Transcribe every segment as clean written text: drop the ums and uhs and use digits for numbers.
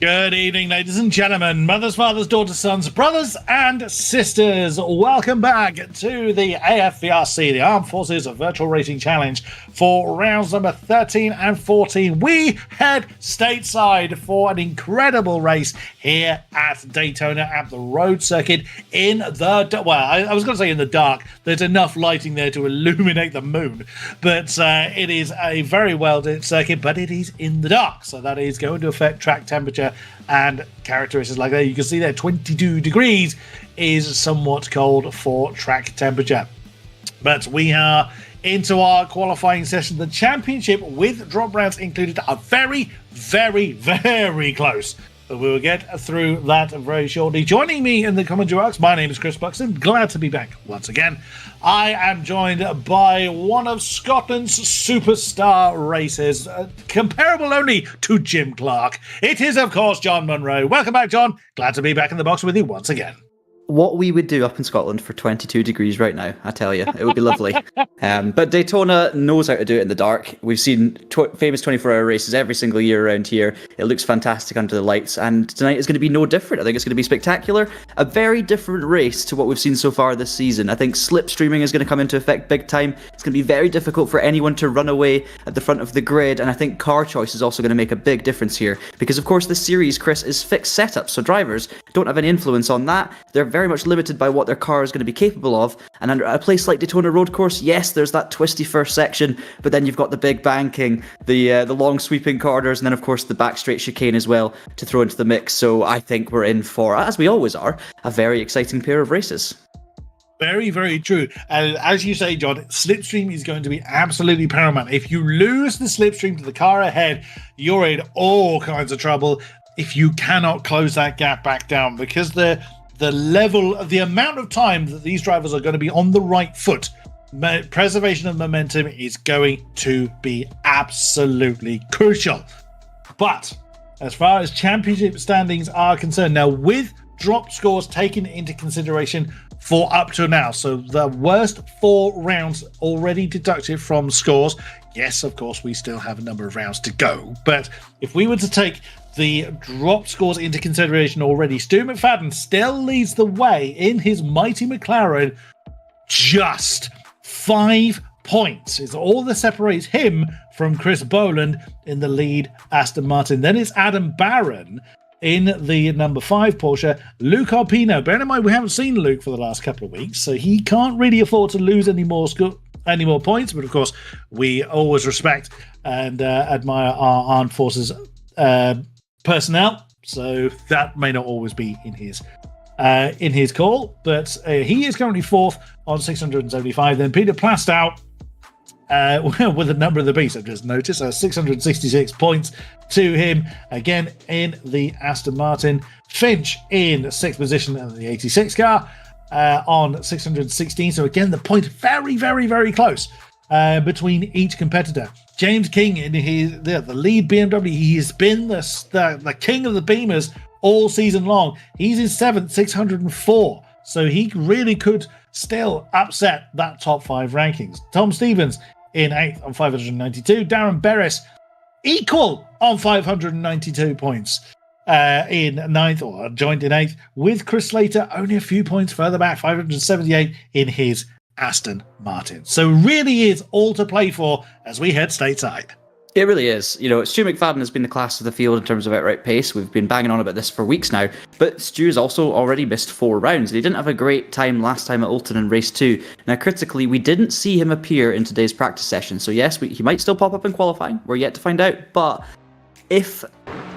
Good evening, ladies and gentlemen, mothers, fathers, daughters, sons, brothers, and sisters. Welcome back to the AFVRC, the Armed Forces Virtual Racing Challenge, for rounds number 13 and 14. We head stateside for an incredible race here at Daytona at the road circuit in the, well, I was going to say in the dark. There's enough lighting there to illuminate the moon, but it is a very well-lit circuit, but it is in the dark, so that is going to affect track temperature and characteristics like that. You can see there 22 degrees is somewhat cold for track temperature. But we are into our qualifying session. The championship with drop rounds included are very, very, very close. But we will get through that very shortly. Joining me in the commentary box, my name is Chris Buxton. Glad to be back once again. I am joined by one of Scotland's superstar racers, comparable only to Jim Clark. It is, of course, John Munro. Welcome back, John. Glad to be back in the box with you once again. What we would do up in Scotland for 22 degrees right now, I tell you, it would be lovely. But Daytona knows how to do it in the dark. We've seen famous 24-hour races every single year around here. It looks fantastic under the lights, and tonight is going to be no different. I think it's going to be spectacular. A very different race to what we've seen so far this season. I think slipstreaming is going to come into effect big time. It's going to be very difficult for anyone to run away at the front of the grid, and I think car choice is also going to make a big difference here. Because, of course, this series, Chris, is fixed setups, so drivers don't have any influence on that. They're very much limited by what their car is going to be capable of. And under a place like Daytona Road Course, yes, there's that twisty first section, but then you've got the big banking, the long sweeping corners, and then of course the back straight chicane as well to throw into the mix. So I think we're in for, as we always are, a very exciting pair of races. Very, very true. And as you say, John, slipstream is going to be absolutely paramount. If you lose the slipstream to the car ahead, you're in all kinds of trouble if you cannot close that gap back down, because the level, the amount of time that these drivers are going to be on the right foot, preservation of momentum is going to be absolutely crucial. But as far as championship standings are concerned, now with drop scores taken into consideration for up to now, so the worst 4 rounds already deducted from scores. Yes, of course, we still have a number of rounds to go, but if we were to take the drop scores into consideration already, Stu McFadden still leads the way in his mighty McLaren. Just 5 points is all that separates him from Chris Boland in the lead Aston Martin. Then it's Adam Barron in the number 5 Porsche. Luke Arpino, bear in mind we haven't seen Luke for the last couple of weeks, so he can't really afford to lose any more points, but of course we always respect and admire our armed forces personnel, so that may not always be in his call, but he is currently 4th on 675. Then Peter Plastow with a number of the beast, I've just noticed, 666 points to him, again in the Aston Martin. Finch in 6th position in the 86 car on 616, so again the point very, very, very close between each competitor. James King in the lead BMW, he has been the king of the Beamers all season long. He's in 7th, 604. So he really could still upset that top 5 rankings. Tom Stevens in 8th on 592. Darren Berris equal on 592 points in 9th, or joint in 8th, with Chris Slater only a few points further back, 578 in his Aston Martin. So really is all to play for as we head stateside. It really is. You know, Stu McFadden has been the class of the field in terms of outright pace. We've been banging on about this for weeks now, but Stu's also already missed 4 rounds. He didn't have a great time last time at Oulton in race 2. Now, critically, we didn't see him appear in today's practice session, so yes, he might still pop up in qualifying. We're yet to find out, but if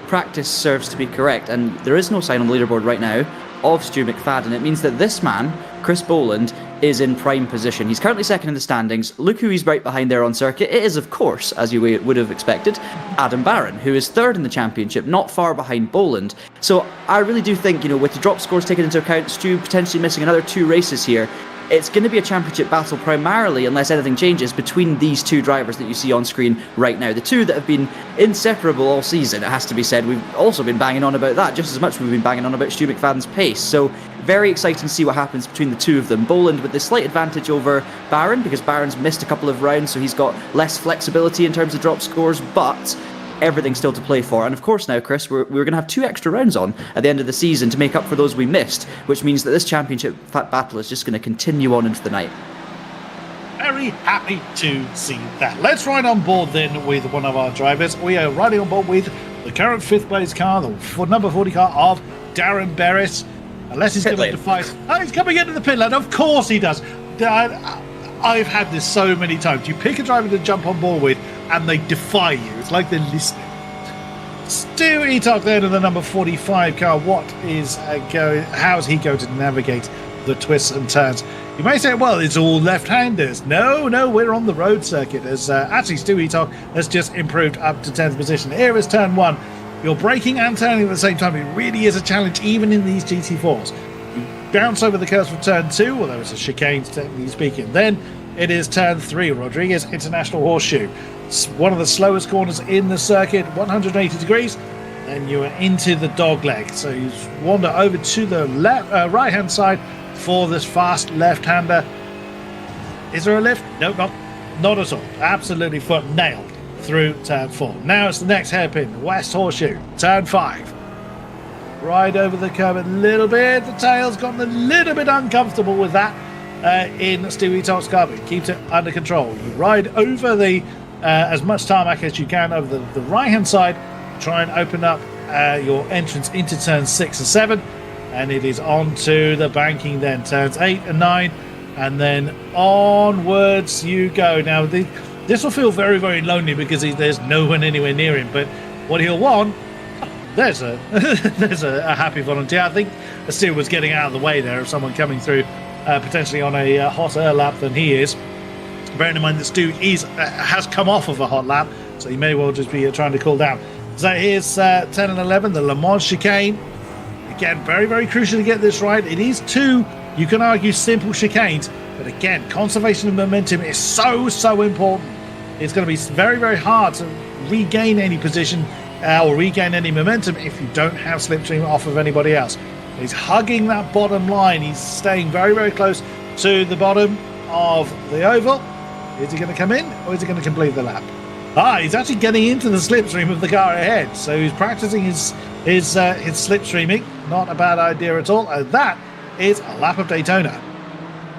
practice serves to be correct, and there is no sign on the leaderboard right now of Stu McFadden, it means that this man, Chris Boland, is in prime position. He's currently 2nd in the standings. Look who he's right behind there on circuit. It is, of course, as you would have expected, Adam Barron, who is 3rd in the championship, not far behind Boland. So I really do think, you know, with the drop scores taken into account, Stu potentially missing another 2 races here, it's going to be a championship battle primarily, unless anything changes, between these 2 drivers that you see on screen right now. The 2 that have been inseparable all season, it has to be said. We've also been banging on about that just as much as we've been banging on about Stu McFadden's pace. So very exciting to see what happens between the 2 of them. Boland with the slight advantage over Barron, because Barron's missed a couple of rounds, so he's got less flexibility in terms of drop scores, but everything still to play for. And of course now, Chris, we're going to have 2 extra rounds on at the end of the season to make up for those we missed, which means that this championship battle is just going to continue on into the night. Very happy to see that. Let's ride on board then with one of our drivers. We are riding on board with the current 5th place car, the number 40 car of Darren Berris. Unless he's going to defy... Oh, he's coming into the pit lane. Of course he does. I've had this so many times. You pick a driver to jump on board with, and they defy you. It's like they're listening. Stu Etok then in the number 45 car. What is how is he going to navigate the twists and turns? You may say, well, it's all left-handers. No, we're on the road circuit. As actually, Stu Etok has just improved up to 10th position. Here is turn 1. You're braking and turning at the same time. It really is a challenge, even in these GT4s. You bounce over the curves for turn 2, although it's a chicane, technically speaking. Then it is turn 3, Rodriguez International Horseshoe. It's one of the slowest corners in the circuit, 180 degrees. Then you are into the dog leg. So you wander over to the right-hand side for this fast left-hander. Is there a lift? No, not at all. Absolutely foot nailed through turn 4. Now it's the next hairpin, West Horseshoe, turn 5. Ride over the curb a little bit. The tail's gotten a little bit uncomfortable with that in Stu Etok's car, but keeps it under control. You ride over the as much tarmac as you can over the right-hand side. Try and open up your entrance into turn 6 and 7, and it is on to the banking then. Turns 8 and 9, and then onwards you go. Now, this will feel very, very lonely because there's no one anywhere near him, but what he'll want... There's a happy volunteer. I think Stu was getting out of the way there of someone coming through potentially on a hotter lap than he is. Bearing in mind that Stu has come off of a hot lap, so he may well just be trying to cool down. So here's 10 and 11, the Le Mans chicane. Again, very, very crucial to get this right. It is 2, you can argue, simple chicanes, but again, conservation of momentum is so important. It's going to be very, very hard to regain any position or regain any momentum if you don't have slipstream off of anybody else. He's hugging that bottom line. He's staying very, very close to the bottom of the oval. Is he going to come in, or is he going to complete the lap? He's actually getting into the slipstream of the car ahead. So he's practicing his slipstreaming. Not a bad idea at all. And that is a lap of Daytona.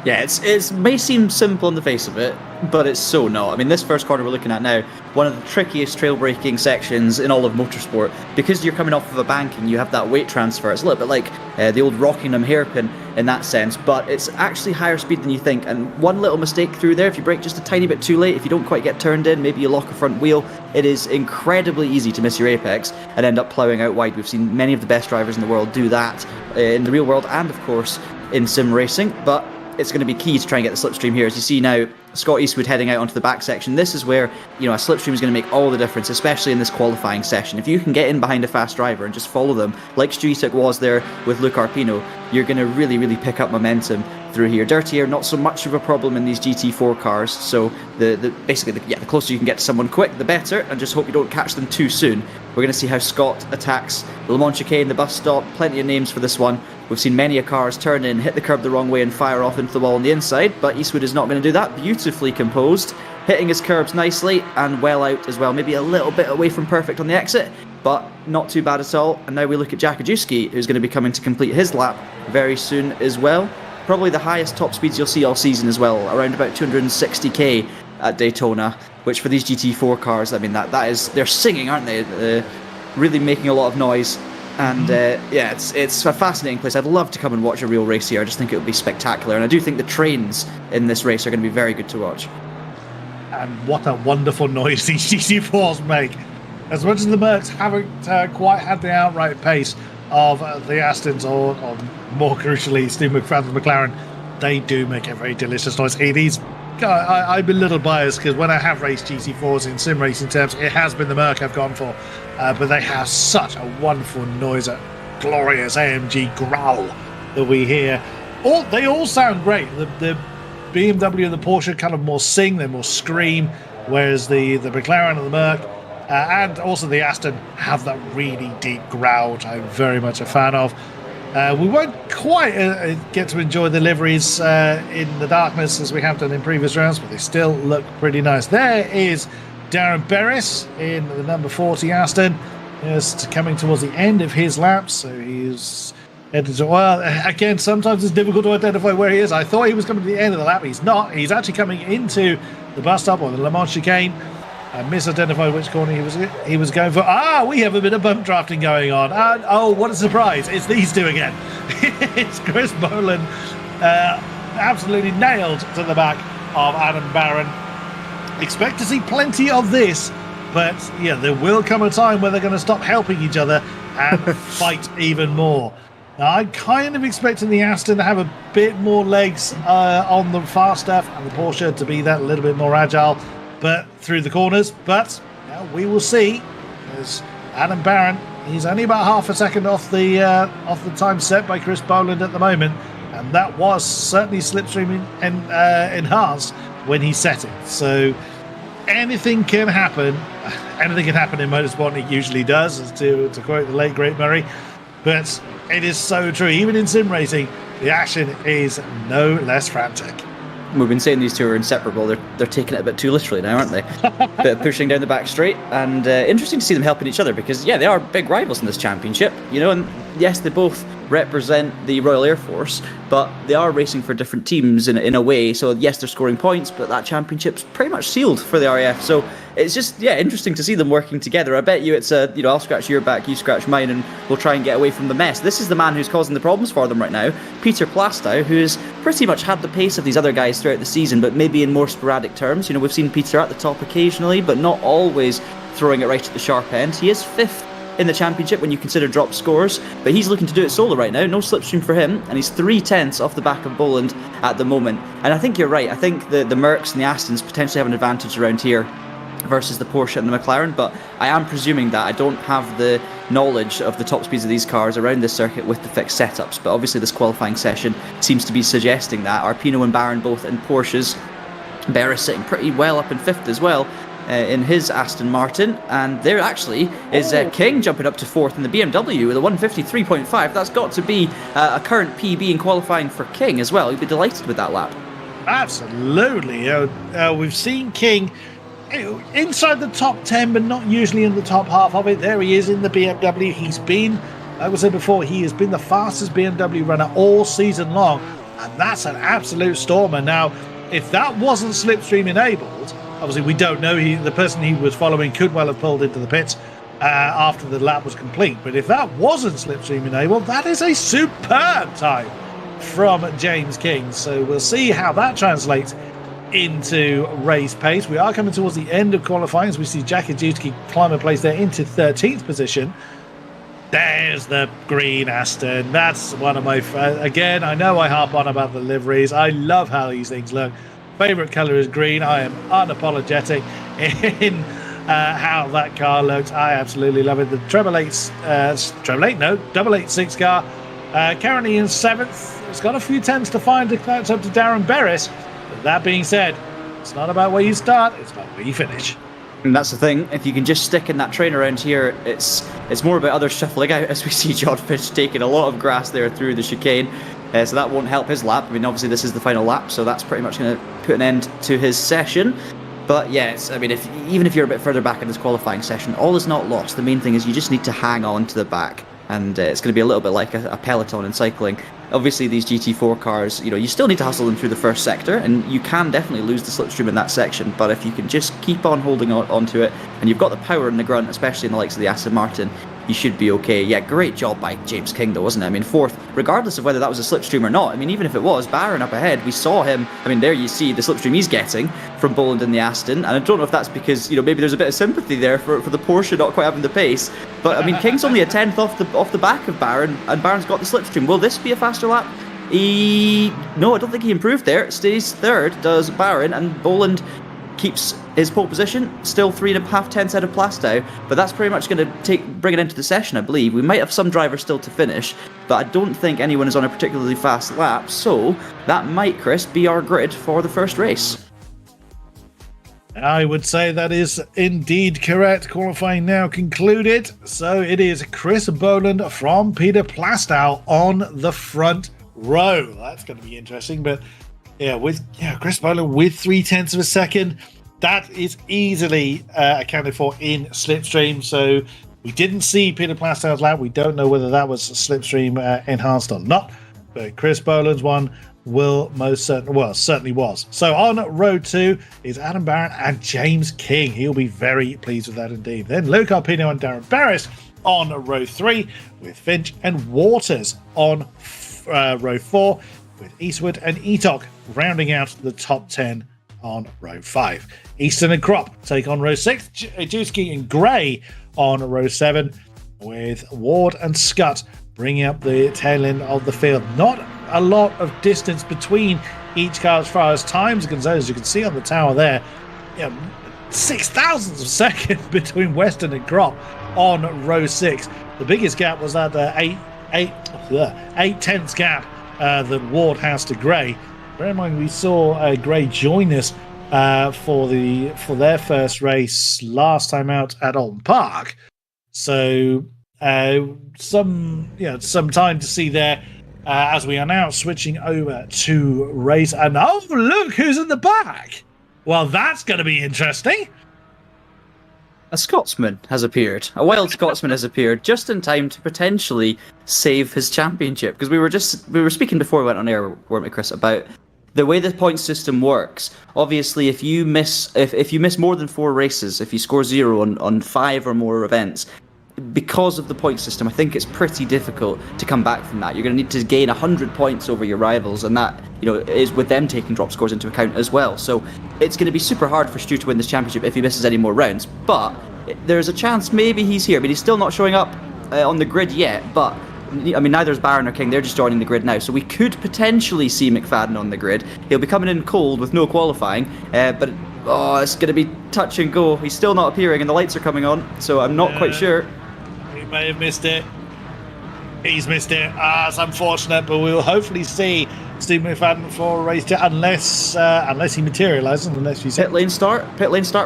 Yeah, it may seem simple on the face of it, but it's so not. I mean, this first corner we're looking at now, one of the trickiest trail braking sections in all of motorsport. Because you're coming off of a banking, you have that weight transfer. It's a little bit like the old Rockingham hairpin in that sense, but it's actually higher speed than you think. And one little mistake through there, if you brake just a tiny bit too late, if you don't quite get turned in, maybe you lock a front wheel, it is incredibly easy to miss your apex and end up ploughing out wide. We've seen many of the best drivers in the world do that in the real world and, of course, in sim racing, but it's going to be key to try and get the slipstream here. As you see now, Scott Eastwood heading out onto the back section. This is where, a slipstream is going to make all the difference, especially in this qualifying session. If you can get in behind a fast driver and just follow them, like Stu Etok was there with Luke Arpino, you're going to really, really pick up momentum through here. Dirty air, not so much of a problem in these GT4 cars, so the closer you can get to someone quick, the better, and just hope you don't catch them too soon. We're going to see how Scott attacks the Le Mans chicane, the bus stop, plenty of names for this one. We've seen many cars turn in, hit the curb the wrong way and fire off into the wall on the inside, but Eastwood is not going to do that. Beautifully composed, hitting his curbs nicely and well out as well. Maybe a little bit away from perfect on the exit, but not too bad at all. And now we look at Jakubowski, who's going to be coming to complete his lap very soon as well. Probably the highest top speeds you'll see all season as well, around about 260k at Daytona, which for these GT4 cars, I mean, that is, they're singing, aren't they? Really making a lot of noise. And it's a fascinating place. I'd love to come and watch a real race here. I just think it would be spectacular. And I do think the trains in this race are going to be very good to watch. And what a wonderful noise these GT4s make. As much as the Mercs haven't quite had the outright pace of the Astons or more crucially, Steve McFadden's McLaren, they do make a very delicious noise. It is... I'm a little biased because when I have raced GT4s in sim racing terms, it has been the Merc I've gone for. But they have such a wonderful noise, a glorious AMG growl that we hear. They all sound great. The BMW and the Porsche kind of more sing, they more scream, whereas the McLaren and the Merc and also the Aston have that really deep growl, which I'm very much a fan of. We won't quite get to enjoy the liveries in the darkness as we have done in previous rounds, but they still look pretty nice. There is Darren Berris in the number 40 Aston is coming towards the end of his lap, so he's headed to, well, again, sometimes it's difficult to identify where he is. I thought he was coming to the end of the lap. He's not. He's actually coming into the bus stop or the Le Mans chicane. I misidentified which corner he was going for. We have a bit of bump drafting going on. Oh, what a surprise. It's these two again. It's Chris Boland absolutely nailed to the back of Adam Barron. Expect to see plenty of this, but yeah, there will come a time where they're going to stop helping each other and fight even more. Now, I'm kind of expecting the Aston to have a bit more legs on the fast stuff and the Porsche to be that little bit more agile, but through the corners. But we will see. As Adam Barron, he's only about half a second off the time set by Chris Boland at the moment, and that was certainly slipstream enhanced when he set it. So anything can happen. Anything can happen in motorsport, and it usually does, as to quote the late great Murray. But it is so true. Even in sim racing, the action is no less frantic. We've been saying these two are inseparable. They're taking it a bit too literally now, aren't they? Bit of pushing down the back straight, and interesting to see them helping each other because, yeah, they are big rivals in this championship, you know, and yes, they both represent the Royal Air Force, but they are racing for different teams in a way. So yes, they're scoring points, but that championship's pretty much sealed for the RAF. So it's just, yeah, interesting to see them working together. I bet you it's I'll scratch your back, you scratch mine, and we'll try and get away from the mess. This is the man who's causing the problems for them right now, Peter Plastow, who's pretty much had the pace of these other guys throughout the season, but maybe in more sporadic terms. You know, we've seen Peter at the top occasionally, but not always throwing it right at the sharp end. He is 5th in the championship when you consider drop scores, but he's looking to do it solo right now. No slipstream for him, and he's 3/10 off the back of Boland at the moment. And I think you're right. I think the Mercs and the Astons potentially have an advantage around here versus the Porsche and the McLaren, but I am presuming that I don't have the knowledge of the top speeds of these cars around this circuit with the fixed setups, but obviously this qualifying session seems to be suggesting that. Arpino and Barron both in Porsches, Berra sitting pretty well up in 5th as well in his Aston Martin, and there actually is King jumping up to 4th in the BMW with a 153.5. That's got to be a current PB in qualifying for King as well. He'd be delighted with that lap. Absolutely. We've seen King inside the top 10, but not usually in the top half of it. There he is in the BMW. He's been, like I said before, he has been the fastest BMW runner all season long, and that's an absolute stormer. Now, if that wasn't slipstream enabled, obviously we don't know, the person he was following could well have pulled into the pits after the lap was complete, but if that wasn't slipstream enabled, that is a superb time from James King. So we'll see how that translates into race pace. We are coming towards the end of qualifying as we see Jack Ajewski climb a place there into 13th position. There's the green Aston. That's one of my again, I know I harp on about the liveries. I love how these things look. Favorite color is green. I am unapologetic in how that car looks. I absolutely love it. The double 886 car currently in 7th. It's got a few tenths to find to catch up to Darren Berris. But that being said, it's not about where you start, it's about where you finish. And that's the thing, if you can just stick in that train around here, it's more about others shuffling out, as we see John Fish taking a lot of grass there through the chicane. So that won't help his lap. I mean, obviously this is the final lap, so that's pretty much going to put an end to his session. But yes, I mean, even if you're a bit further back in this qualifying session, all is not lost. The main thing is you just need to hang on to the back, and it's going to be a little bit like a peloton in cycling. Obviously, these GT4 cars, you still need to hustle them through the first sector, and you can definitely lose the slipstream in that section. But if you can just keep on holding onto it, and you've got the power in the grunt, especially in the likes of the Aston Martin, you should be okay. Yeah, great job by James King, though, wasn't it? I mean, 4th, regardless of whether that was a slipstream or not. I mean, even if it was, Barron up ahead, we saw him. I mean, there you see the slipstream he's getting from Boland in the Aston, and I don't know if that's because, maybe there's a bit of sympathy there for the Porsche not quite having the pace. But, I mean, King's only a 10th off the back of Barron, and Barron's got the slipstream. Will this be a faster lap? No, I don't think he improved there. Stays 3rd, does Barron, and Boland keeps his pole position, still 3.5 tenths out of Plastow, but that's pretty much going to bring it into the session, I believe. We might have some drivers still to finish, but I don't think anyone is on a particularly fast lap, so that might, Chris, be our grid for the first race. I would say that is indeed correct. Qualifying now concluded, so it is Chris Boland from Peter Plastow on the front row. That's going to be interesting, but Chris Boland with 0.3 of a second. that is easily accounted for in Slipstream. So we didn't see Peter Plastow's lap. We don't know whether that was Slipstream enhanced or not. But Chris Boland's one certainly was. So on row 2 is Adam Barron and James King. He'll be very pleased with that indeed. Then Luke Arpino and Darren Barris on row 3, with Finch and Waters on row 4, with Eastwood and Etok rounding out the top 10 on row 5. Easton and Crop take on row 6, Jewski and Gray on row 7, with Ward and Scott bringing up the tail end of the field. Not a lot of distance between each car as far as times are concerned, as you can see on the tower there. 6,000ths of a second between Weston and Crop on row 6. The biggest gap was that 8/10 gap that Ward has to Gray. Bear in mind, we saw Gray join us for their first race last time out at Alton Park. So some time to see there. As we are now switching over to race, and oh, look who's in the back. Well, that's going to be interesting. A Scotsman has appeared. A wild Scotsman has appeared just in time to potentially save his championship. Because we were speaking before we went on air, weren't we, Chris, about the way the point system works. Obviously, if you miss more than 4 races, if you score 0 on 5 or more events, because of the point system, I think it's pretty difficult to come back from that. You're going to need to gain 100 points over your rivals, and that is with them taking drop scores into account as well. So it's going to be super hard for Stu to win this championship if he misses any more rounds. But there's a chance maybe he's here. I mean, he's still not showing up on the grid yet, but I mean, neither is Barron or King. They're just joining the grid now. So we could potentially see McFadden on the grid. He'll be coming in cold with no qualifying, but it's going to be touch and go. He's still not appearing, and the lights are coming on, so I'm not quite sure. He may have missed it. He's missed it. It's unfortunate, but we'll hopefully see Steve McFadden for race 2, unless he materialises, unless you pit lane start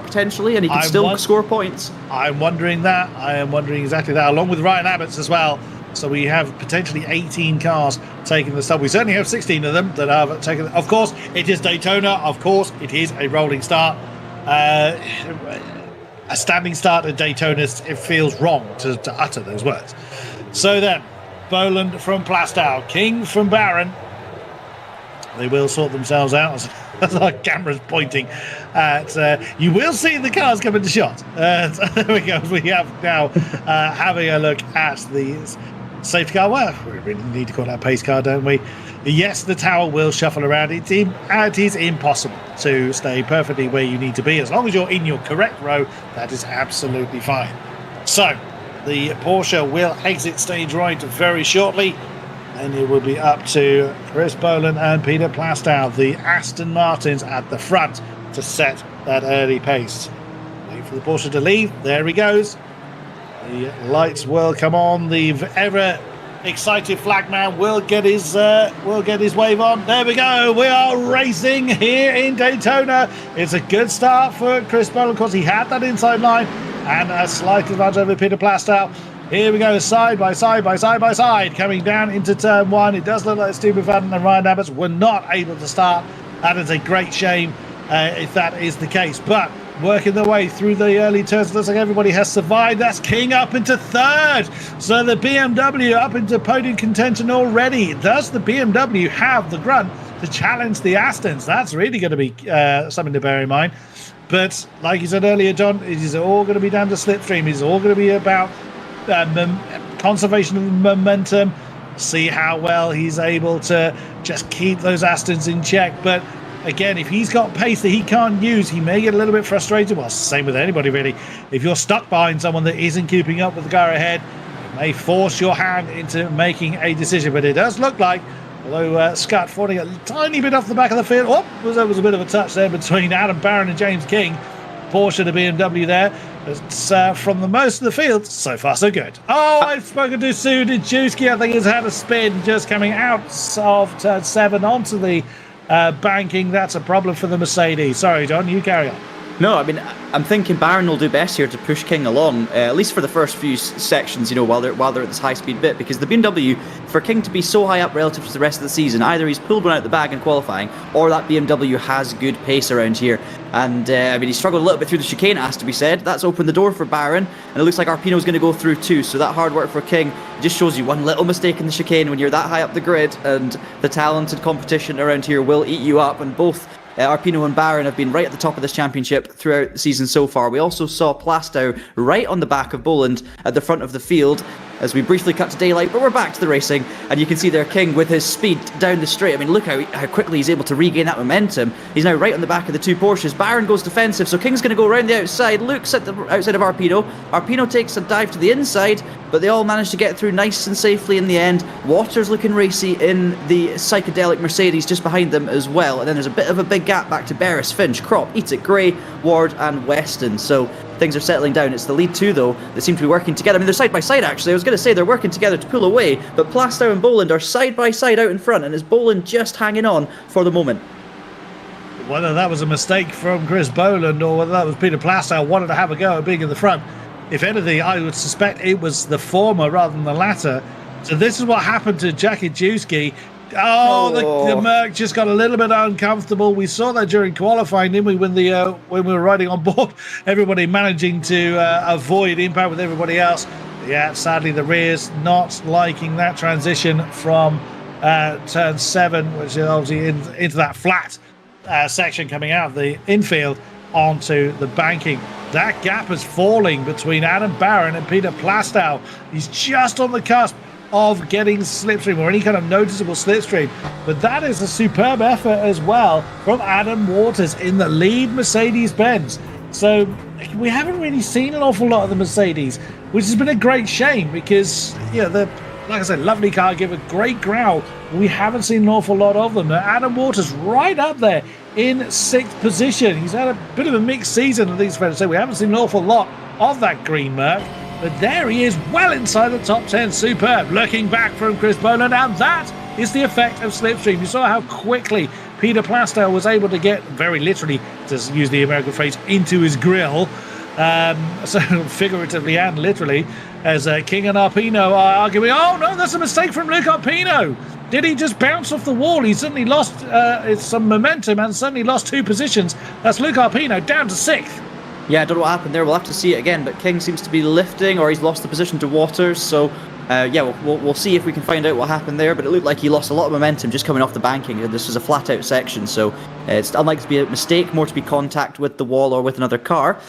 potentially, and he can still score points. I'm wondering that. I am wondering exactly that, along with Ryan Abbott's as well. So we have potentially 18 cars taking the start. We certainly have 16 of them that have taken. Of course, it is Daytona. Of course, it is a rolling start. A standing start at Daytona, it feels wrong to utter those words. So then, Boland from Plastow, King from Barron. They will sort themselves out as our camera's pointing at. You will see the cars come into shot. There we go. We have now having a look at the safety car. Well, we really need to call that pace car, don't we? Yes, the tower will shuffle around. It is impossible to stay perfectly where you need to be. As long as you're in your correct row, that is absolutely fine. So, the Porsche will exit stage right very shortly, and it will be up to Chris Boland and Peter Plastow, the Aston Martins at the front, to set that early pace. Wait for the Porsche to leave. There he goes. The lights will come on. The ever excited flagman will get his wave on. There we go. We are racing here in Daytona. It's a good start for Chris Boland. Of course, he had that inside line and a slight advantage over Peter Plastow. Here we go, side by side, coming down into turn 1. It does look like Steve McFadden and Ryan Abbots were not able to start. That is a great shame if that is the case. But working their way through the early turns, looks like everybody has survived. That's King up into 3rd. So the BMW up into podium contention already. Does the BMW have the grunt to challenge the Astons? That's really going to be something to bear in mind. But like you said earlier, John, it is all going to be down to slipstream. It's all going to be about conservation of momentum, see how well he's able to just keep those Astons in check. But again, if he's got pace that he can't use, he may get a little bit frustrated. Well, same with anybody really. If you're stuck behind someone that isn't keeping up with the car ahead, it may force your hand into making a decision. But it does look like, although Scott falling a tiny bit off the back of the field, there was a bit of a touch there between Adam Barron and James King. Porsche to BMW there. It's from the most of the field, so far so good. I've spoken to Sue Dejewski. I think he's had a spin just coming out of turn 7 onto the banking. That's a problem for the Mercedes. Sorry, John, you carry on. No, I mean, I'm thinking Baron will do best here to push King along, at least for the first few sections, while they're at this high-speed bit, because the BMW, for King to be so high up relative to the rest of the season, either he's pulled one out the bag in qualifying, or that BMW has good pace around here. And, I mean, he struggled a little bit through the chicane, it has to be said. That's opened the door for Baron, and it looks like Arpino's going to go through too, so that hard work for King just shows you one little mistake in the chicane when you're that high up the grid, and the talented competition around here will eat you up, and both Arpino and Baron have been right at the top of this championship throughout the season so far. We also saw Plastow right on the back of Boland at the front of the field as we briefly cut to daylight, but we're back to the racing, and you can see there King with his speed down the straight. I mean, look how quickly he's able to regain that momentum. He's now right on the back of the two Porsches. Baron goes defensive, so King's going to go around the outside, looks at the outside of Arpino. Arpino takes a dive to the inside, but they all manage to get through nice and safely in the end. Waters looking racy in the psychedelic Mercedes just behind them as well, and then there's a bit of a big gap back to Barris, Finch, Crop, Eatick, Gray, Ward and Weston. So things are settling down. It's the lead two, though, that seem to be working together. I mean, they're side by side, actually. I was going to say they're working together to pull away, but Plastow and Boland are side by side out in front, and is Boland just hanging on for the moment? Whether that was a mistake from Chris Boland or whether that was Peter Plastow wanted to have a go at being in the front, if anything, I would suspect it was the former rather than the latter. So this is what happened to Jackie Jewski. The Merc just got a little bit uncomfortable. We saw that during qualifying, didn't we, when we were riding on board, everybody managing to avoid impact with everybody else. Yeah, sadly the rears not liking that transition from turn 7, which is obviously into that flat section coming out of the infield onto the banking. That gap is falling between Adam Barron and Peter Plastow. He's just on the cusp of getting slipstream or any kind of noticeable slipstream, but that is a superb effort as well from Adam Waters in the lead Mercedes-Benz. So we haven't really seen an awful lot of the Mercedes, which has been a great shame because they're, like I said, lovely car, give a great growl. We haven't seen an awful lot of them. Now, Adam Waters right up there in 6th position. He's had a bit of a mixed season, at least fair to say. We haven't seen an awful lot of that green Merc. But there he is, well inside the top 10. Superb. Looking back from Chris Boland, and that is the effect of slipstream. You saw how quickly Peter Plastow was able to get, very literally, to use the American phrase, into his grill. So figuratively and literally, as King and Arpino are arguing, oh no, that's a mistake from Luke Arpino. Did he just bounce off the wall? He certainly lost some momentum and certainly lost 2 positions. That's Luke Arpino down to 6th. Yeah, I don't know what happened there. We'll have to see it again, but King seems to be lifting, or he's lost the position to Waters, so we'll see if we can find out what happened there, but it looked like he lost a lot of momentum just coming off the banking. This was a flat-out section, so it's unlikely to be a mistake, more to be contact with the wall or with another car.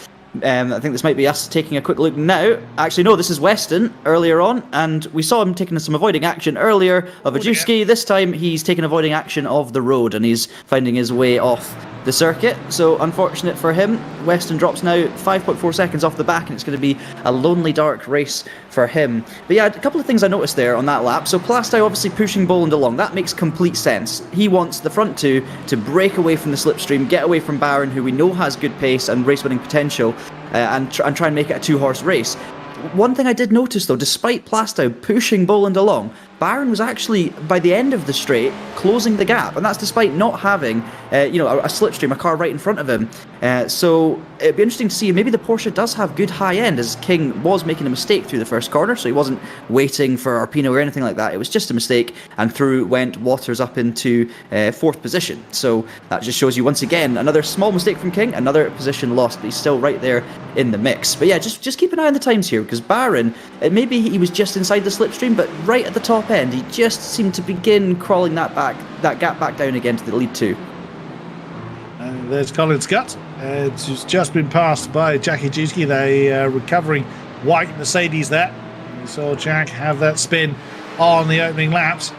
I think this might be us taking a quick look now. Actually, no, this is Weston earlier on, and we saw him taking some avoiding action earlier of Ajewski. This time he's taking avoiding action of the road, and he's finding his way off the circuit. So unfortunate for him. Weston drops now 5.4 seconds off the back, and it's going to be a lonely dark race for him. But yeah, a couple of things I noticed there on that lap. So Plastow obviously pushing Boland along. That makes complete sense. He wants the front two to break away from the slipstream, get away from Baron, who we know has good pace and race winning potential, and try and make it a 2-horse race. One thing I did notice though, despite Plastow pushing Boland along, Baron was actually, by the end of the straight, closing the gap, and that's despite not having, a slipstream, a car right in front of him. So it'd be interesting to see. Maybe the Porsche does have good high end, as King was making a mistake through the first corner, so he wasn't waiting for Arpino or anything like that. It was just a mistake, and through went Waters up into 4th position. So that just shows you once again another small mistake from King, another position lost, but he's still right there in the mix. But yeah, just keep an eye on the times here, because Baron, maybe he was just inside the slipstream, but right at the top end, he just seemed to begin crawling that gap back down again to the lead 2. And there's Colin Scott. It's just been passed by Jackie Jewski, the recovering white Mercedes there. We saw Jack have that spin on the opening laps.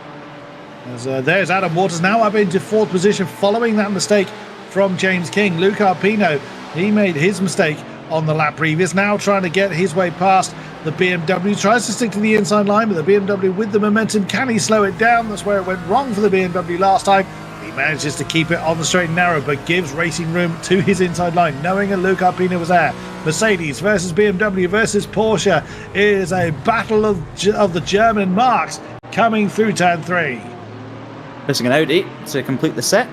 There's Adam Waters now up into 4th position following that mistake from James King. Luke Arpino, he made his mistake on the lap previous, now trying to get his way past the BMW. Tries to stick to the inside line, but the BMW with the momentum, can he slow it down? That's where it went wrong for the BMW last time. He manages to keep it on the straight and narrow, but gives racing room to his inside line, knowing that Luke Arpino was there. Mercedes versus BMW versus Porsche is a battle of the German marks coming through turn 3. missing an Audi to complete the set.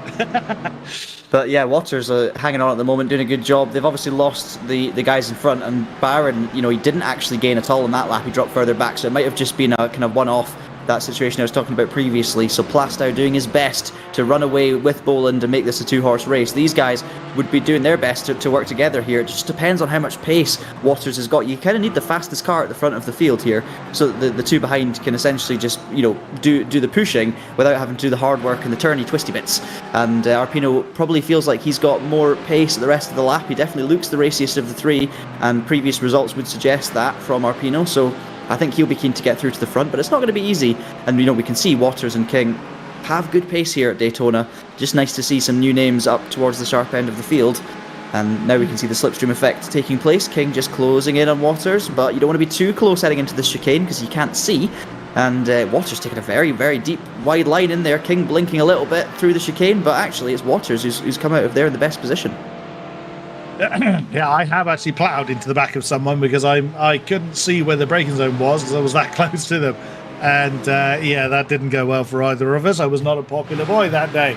But yeah, Waters are hanging on at the moment, doing a good job. They've obviously lost the guys in front, and Barron, he didn't actually gain at all in that lap. He dropped further back, so it might have just been a kind of one-off, that situation I was talking about previously. So Plastow doing his best to run away with Boland and make this a 2-horse race. These guys would be doing their best to work together here. It just depends on how much pace Waters has got. You kind of need the fastest car at the front of the field here, so that the two behind can essentially just do the pushing without having to do the hard work and the turny twisty bits. And Arpino probably feels like he's got more pace at the rest of the lap. He definitely looks the raciest of the three, and previous results would suggest that from Arpino. So I think he'll be keen to get through to the front, but it's not going to be easy. And we can see Waters and King have good pace here at Daytona. Just nice to see some new names up towards the sharp end of the field. And now we can see the slipstream effect taking place. King just closing in on Waters, but you don't want to be too close heading into this chicane because you can't see. And Waters taking a very, very deep, wide line in there. King blinking a little bit through the chicane, but actually it's Waters who's come out of there in the best position. Yeah, I have actually ploughed into the back of someone because I couldn't see where the braking zone was because I was that close to them. And yeah, that didn't go well for either of us. I was not a popular boy that day.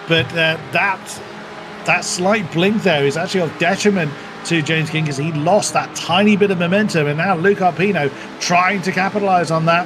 But that slight blink there is actually of detriment to James King because he lost that tiny bit of momentum. And now Luke Arpino trying to capitalise on that.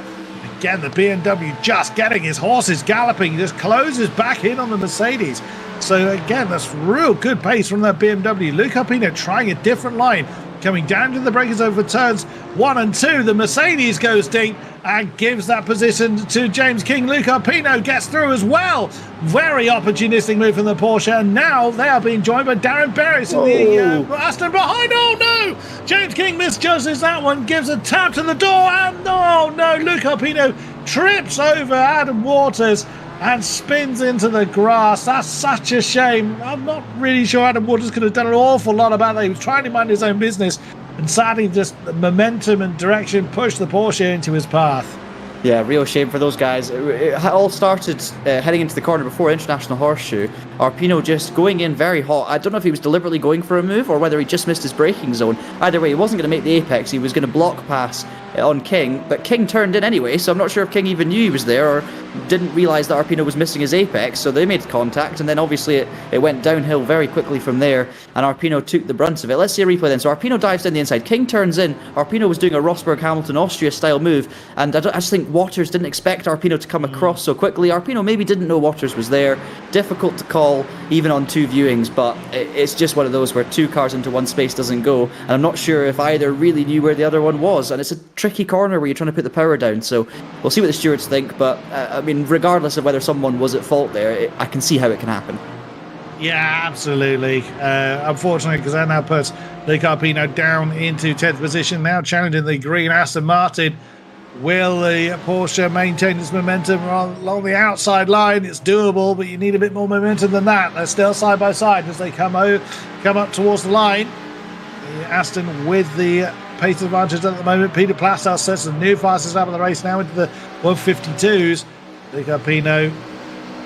Again, the BMW just getting his horses galloping. He just closes back in on the Mercedes. So again, that's real good pace from that BMW. Luke Arpino trying a different line, coming down to the breakers over turns 1 and 2. The Mercedes goes deep and gives that position to James King. Luke Arpino gets through as well. Very opportunistic move from the Porsche, and now they are being joined by Darren Berris in the Aston behind. Oh no! James King misjudges that one, gives a tap to the door, and no, Luke Arpino trips over Adam Waters and spins into the grass. That's such a shame. I'm not really sure Adam Waters could have done an awful lot about that. He was trying to mind his own business, and sadly just the momentum and direction pushed the Porsche into his path. Yeah, real shame for those guys. It all started heading into the corner before International Horseshoe. Arpino just going in very hot. I don't know if he was deliberately going for a move or whether he just missed his braking zone. Either way, he wasn't going to make the apex. He was going to block pass on King, but King turned in anyway, so I'm not sure if King even knew he was there or didn't realise that Arpino was missing his apex, so they made contact, and then obviously it went downhill very quickly from there, and Arpino took the brunt of it. Let's see a replay then. So Arpino dives down the inside, King turns in, Arpino was doing a Rosberg-Hamilton Austria style move, and I just think Waters didn't expect Arpino to come across so quickly. Arpino maybe didn't know Waters was there. Difficult to call even on two viewings, but it's just one of those where two cars into one space doesn't go, and I'm not sure if either really knew where the other one was, and it's a tricky corner where you're trying to put the power down, so we'll see what the stewards think, but I mean, regardless of whether someone was at fault there, I can see how it can happen. Yeah, absolutely. Unfortunately, because that now puts Luke Arpino down into 10th position, now challenging the green Aston Martin. Will the Porsche maintain its momentum along the outside line? It's doable, but you need a bit more momentum than that. They're still side by side as they come up towards the line. The Aston with the pace advantage at the moment. Peter Plastow sets the new fastest lap of the race now into the 152s. Luke Arpino,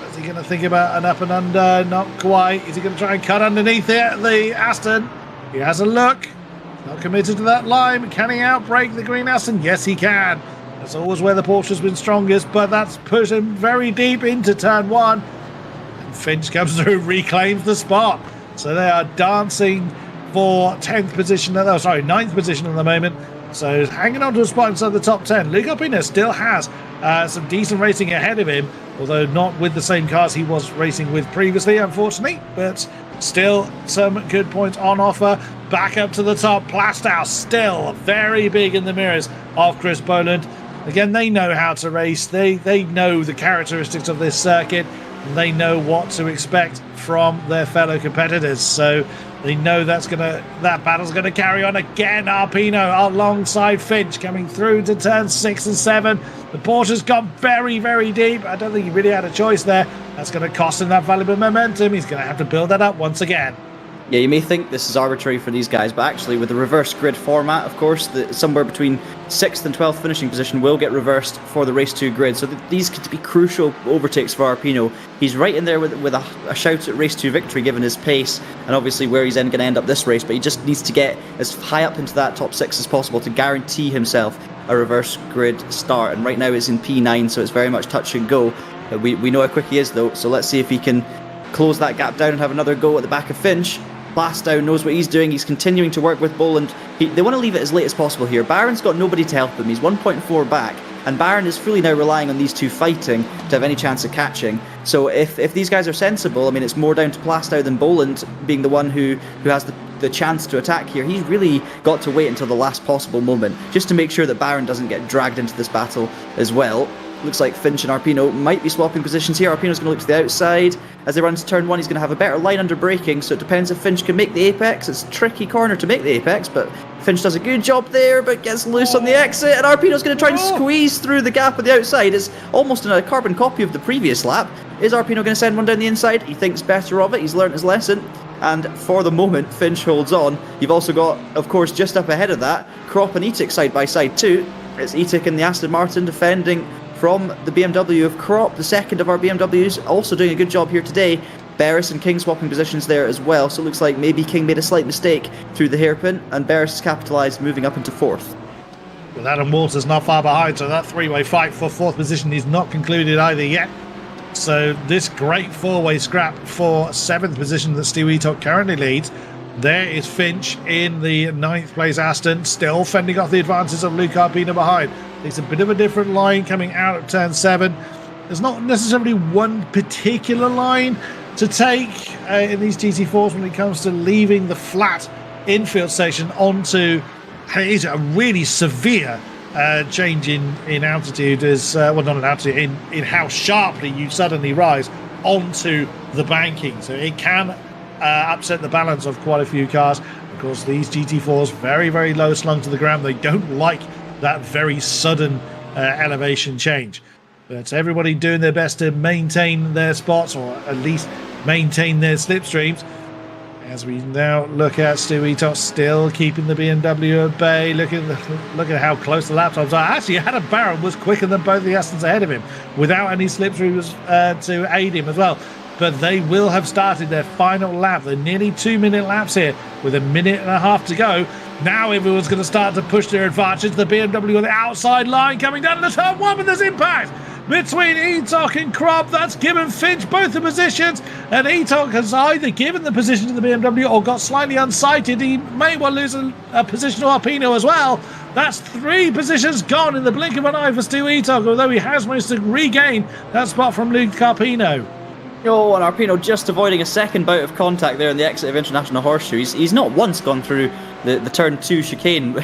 is he going to think about an up and under? Not quite. Is he going to try and cut underneath it? The Aston, he has a look. Not committed to that line. Can he outbrake the green Aston? Yes, he can. That's always where the Porsche's been strongest, but that's pushed him very deep into turn 1. And Finch comes through, reclaims the spot. So they are dancing for 10th position, 9th position at the moment. So hanging on to a spot inside the top 10. Luke Arpino still has some decent racing ahead of him, although not with the same cars he was racing with previously, unfortunately. But still some good points on offer. Back up to the top. Plastow still very big in the mirrors of Chris Boland. Again, they know how to race. They know the characteristics of this circuit. And they know what to expect from their fellow competitors. So they know that battle's going to carry on again. Arpino alongside Finch coming through to turn 6 and 7. The Porsche's gone very, very deep. I don't think he really had a choice there. That's going to cost him that valuable momentum. He's going to have to build that up once again. Yeah, you may think this is arbitrary for these guys, but actually with the reverse grid format, of course, somewhere between 6th and 12th finishing position will get reversed for the race 2 grid. So these could be crucial overtakes for Arpino. He's right in there with a shout at race 2 victory given his pace and obviously where he's then going to end up this race, but he just needs to get as high up into that top 6 as possible to guarantee himself a reverse grid start. And right now it's in P9, so it's very much touch and go. We know how quick he is, though, so let's see if he can close that gap down and have another go at the back of Finch. Plastow knows what he's doing. He's continuing to work with Boland. They want to leave it as late as possible here. Barron's got nobody to help him. He's 1.4 back, and Barron is fully now relying on these two fighting to have any chance of catching. So if these guys are sensible, I mean, it's more down to Plastow than Boland being the one who has the chance to attack here. He's really got to wait until the last possible moment just to make sure that Barron doesn't get dragged into this battle as well. Looks like Finch and Arpino might be swapping positions here. Arpino's going to look to the outside. As they run into turn 1, he's going to have a better line under braking, so it depends if Finch can make the apex. It's a tricky corner to make the apex, but Finch does a good job there, but gets loose on the exit, and Arpino's going to try and squeeze through the gap on the outside. It's almost in a carbon copy of the previous lap. Is Arpino going to send one down the inside? He thinks better of it. He's learnt his lesson. And for the moment, Finch holds on. You've also got, of course, just up ahead of that, Krop and Etik side by side too. It's Etik and the Aston Martin defending from the BMW of Krop, the second of our BMWs, also doing a good job here today. Barris and King swapping positions there as well, so it looks like maybe King made a slight mistake through the hairpin, and Barris has capitalised, moving up into 4th. Well, Adam Walters not far behind, so that three-way fight for 4th position is not concluded either yet. So this great four-way scrap for 7th position that Stu Etok currently leads. There is Finch in the 9th place Aston, still fending off the advances of Luke Arpino behind. It's a bit of a different line coming out of turn 7. There's not necessarily one particular line to take in these GT4s when it comes to leaving the flat infield station onto is a really severe change in altitude, as well, not in altitude, in how sharply you suddenly rise onto the banking. So it can upset the balance of quite a few cars. Of course, these GT4s very, very low slung to the ground. They don't like that very sudden elevation change. But everybody doing their best to maintain their spots, or at least maintain their slipstreams. As we now look at Stu Etok still keeping the BMW at bay. Look at how close the lap times are. Actually, Adam Barron was quicker than both the Astons ahead of him without any slipstreams to aid him as well. But they will have started their final lap. They're nearly 2-minute laps here with 1.5 minutes to go. Now everyone's going to start to push their advantage. The BMW on the outside line coming down to the turn 1, but there's impact between Etok and Krop. That's given Finch both the positions, and Etok has either given the position to the BMW or got slightly unsighted. He may well lose a position to Arpino as well. That's 3 positions gone in the blink of an eye for Stu Etok, although he has managed to regain that spot from Luke Arpino. Oh, and Arpino just avoiding a second bout of contact there in the exit of International Horseshoe. He's not once gone through the turn 2 chicane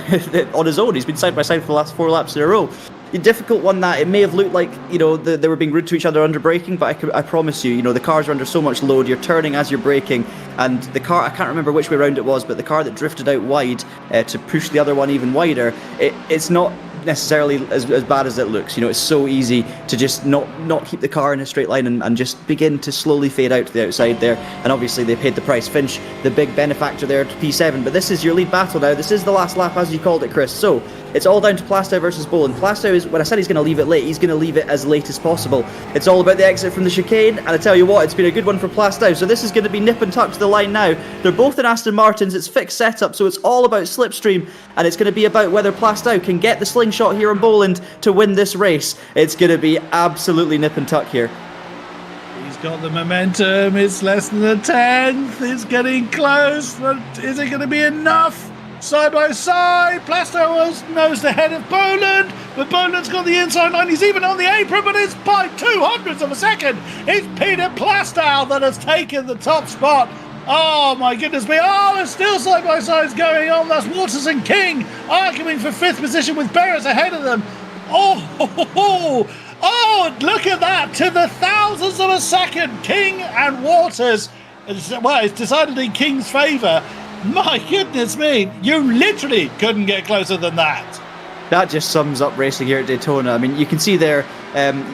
on his own. He's been side by side for the last 4 laps in a row. A difficult one that it may have looked like, they were being rude to each other under braking, but I promise you, the cars are under so much load. You're turning as you're braking, and the car, I can't remember which way around it was, but the car that drifted out wide to push the other one even wider, it's not necessarily as bad as it looks. It's so easy to just not keep the car in a straight line and just begin to slowly fade out to the outside there, and obviously they paid the price. Finch, the big benefactor there to P7, but this is your lead battle now. This is the last lap, as you called it, Chris, so it's all down to Plastow versus Boland. Plastow is, when I said he's going to leave it late, he's going to leave it as late as possible. It's all about the exit from the chicane, and I tell you what, it's been a good one for Plastow. So this is going to be nip and tuck to the line now. They're both in Aston Martins, it's fixed setup, so it's all about slipstream, and it's going to be about whether Plastow can get the slingshot here on Boland to win this race. It's going to be absolutely nip and tuck here. He's got the momentum, it's less than a 10th, it's getting close, but is it going to be enough? Side by side, Plastow was nosed ahead of Boland, but Boland's got the inside line. He's even on the apron, but it's by 0.02 of a second. It's Peter Plastow that has taken the top spot. Oh my goodness me! Oh, there's still side by sides going on. That's Waters and King arguing for 5th position with Barris ahead of them. Oh, look at that! To the thousandths of a second, King and Waters. Well, it's decided in King's favour. My goodness me, you literally couldn't get closer than that. That just sums up racing here at Daytona. I mean, you can see there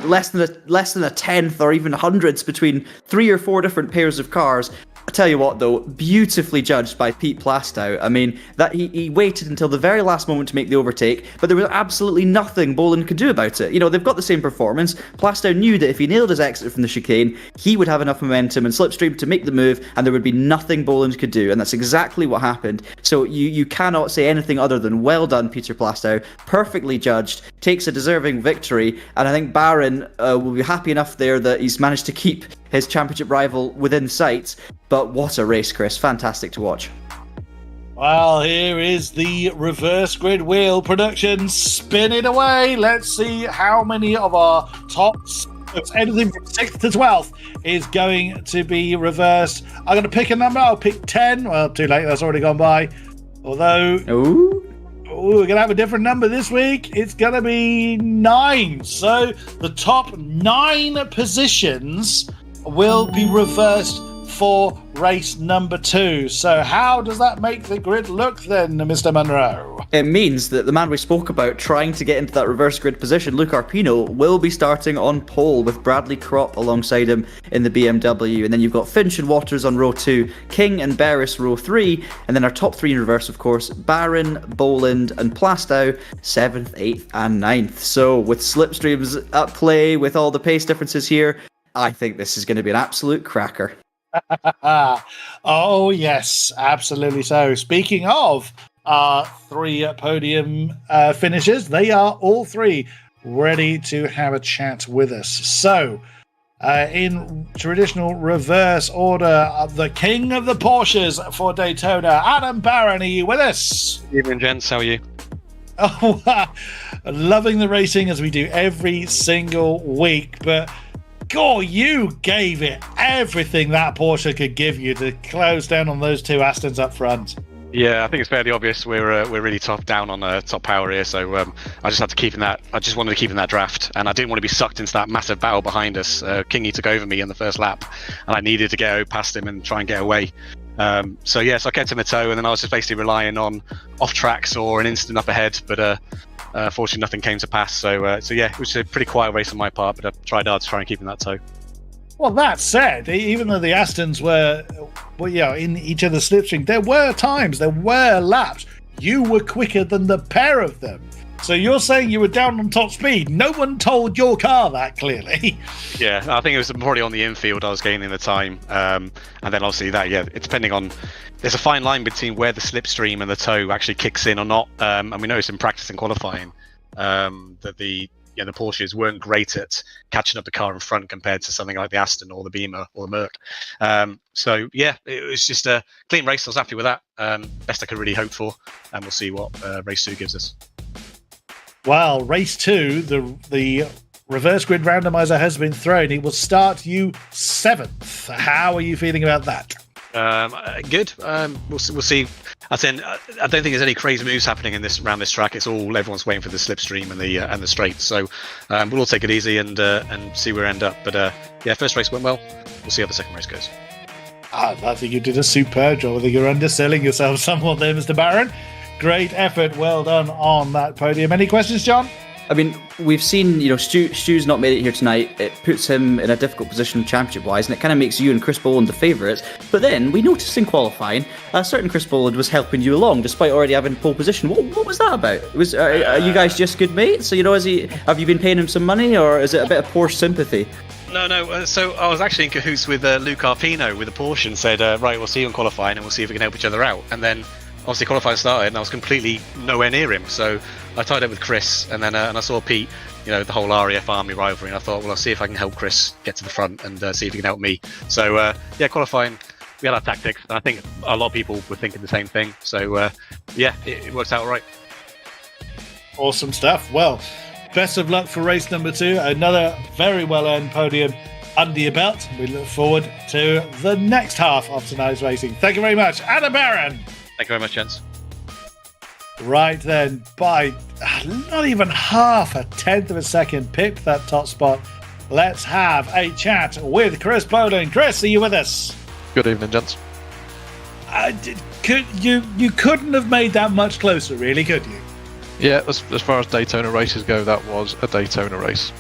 less than a tenth or even hundreds between 3 or 4 different pairs of cars. I tell you what, though, beautifully judged by Pete Plastow. I mean, that he waited until the very last moment to make the overtake, but there was absolutely nothing Boland could do about it. You know, they've got the same performance. Plastow knew that if he nailed his exit from the chicane, he would have enough momentum and slipstream to make the move, and there would be nothing Boland could do, and that's exactly what happened. So you cannot say anything other than well done, Peter Plastow. Perfectly judged, takes a deserving victory, and I think Barron will be happy enough there that he's managed to keep his championship rival within sight. But what a race, Chris. Fantastic to watch. Well, here is the reverse grid wheel production. Spin it away. Let's see how many of our tops, anything from 6th to 12th, is going to be reversed. I'm going to pick a number. I'll pick 10. Well, too late. That's already gone by. Although... we're going to have a different number this week. It's going to be 9. So the top 9 positions will be reversed for race number 2. So how does that make the grid look then, Mr. Monroe? It means that the man we spoke about trying to get into that reverse grid position, Luke Arpino, will be starting on pole with Bradley Kropp alongside him in the BMW. And then you've got Finch and Waters on row 2, King and Barris row 3, and then our top 3 in reverse, of course, Barron, Boland and Plastow, 7th, 8th and 9th. So with slipstreams at play, with all the pace differences here, I think this is going to be an absolute cracker. Oh, yes, absolutely so. Speaking of our 3 podium finishes, they are all 3 ready to have a chat with us. So, in traditional reverse order, the king of the Porsches for Daytona, Adam Barron, are you with us? Good evening, gents. How are you? Oh, wow. Loving the racing as we do every single week, but God, you gave it everything that Porsche could give you to close down on those 2 Astons up front. Yeah, I think it's fairly obvious we're really top down on top power here. So I just had to keep in that. I just wanted to keep in that draft, and I didn't want to be sucked into that massive battle behind us. Kingy took over me in the first lap, and I needed to get out past him and try and get away. So I kept him a tow, and then I was just basically relying on off tracks or an instant up ahead. But fortunately, nothing came to pass. So yeah, it was a pretty quiet race on my part, but I tried hard to try and keep in that tow. Well, that said, even though the Astons were in each other's slipstream, there were times, there were laps, you were quicker than the pair of them. So you're saying you were down on top speed. No one told your car that, clearly. Yeah, I think it was probably on the infield I was gaining the time. And then obviously it's depending on... There's a fine line between where the slipstream and the tow actually kicks in or not. And we noticed in practice and qualifying that the Porsches weren't great at catching up the car in front compared to something like the Aston or the Beamer or the Merc. So yeah, it was just a clean race. I was happy with that. Best I could really hope for, and we'll see what race 2 gives us. Well, race 2, the reverse grid randomizer has been thrown. It will start you 7th. How are you feeling about that? Good. We'll see. I don't think there's any crazy moves happening around this track. It's all everyone's waiting for the slipstream and the straight. So we'll all take it easy and see where we end up. But yeah, first race went well. We'll see how the second race goes. I think you did a superb job. I think you're underselling yourself somewhat there, Mr. Barron. Great effort. Well done on that podium. Any questions, John? I mean, we've seen, Stu's not made it here tonight. It puts him in a difficult position championship-wise, and it kind of makes you and Chris Boland the favourites. But then we noticed in qualifying, a certain Chris Boland was helping you along, despite already having pole position. What was that about? Are you guys just good mates? So, have you been paying him some money, or is it a bit of Porsche sympathy? No. So I was actually in cahoots with Luke Arpino with a Porsche and said, right, we'll see you in qualifying and we'll see if we can help each other out. And then obviously qualifying started and I was completely nowhere near him. So I tied up with Chris and then and I saw Pete, the whole RAF Army rivalry, and I thought, well, I'll see if I can help Chris get to the front and see if he can help me. So yeah, qualifying, we had our tactics, and I think a lot of people were thinking the same thing. So yeah, it worked out all right. Awesome stuff. Well, best of luck for race number 2. Another very well-earned podium under your belt. We look forward to the next half of tonight's racing. Thank you very much, Adam Barron. Thank you very much, gents. Right then, by not even half a tenth of a second, pipped that top spot. Let's have a chat with Chris Boland. Chris, are you with us? Good evening, gents. You couldn't have made that much closer, really, could you? Yeah, as far as Daytona races go, that was a Daytona race.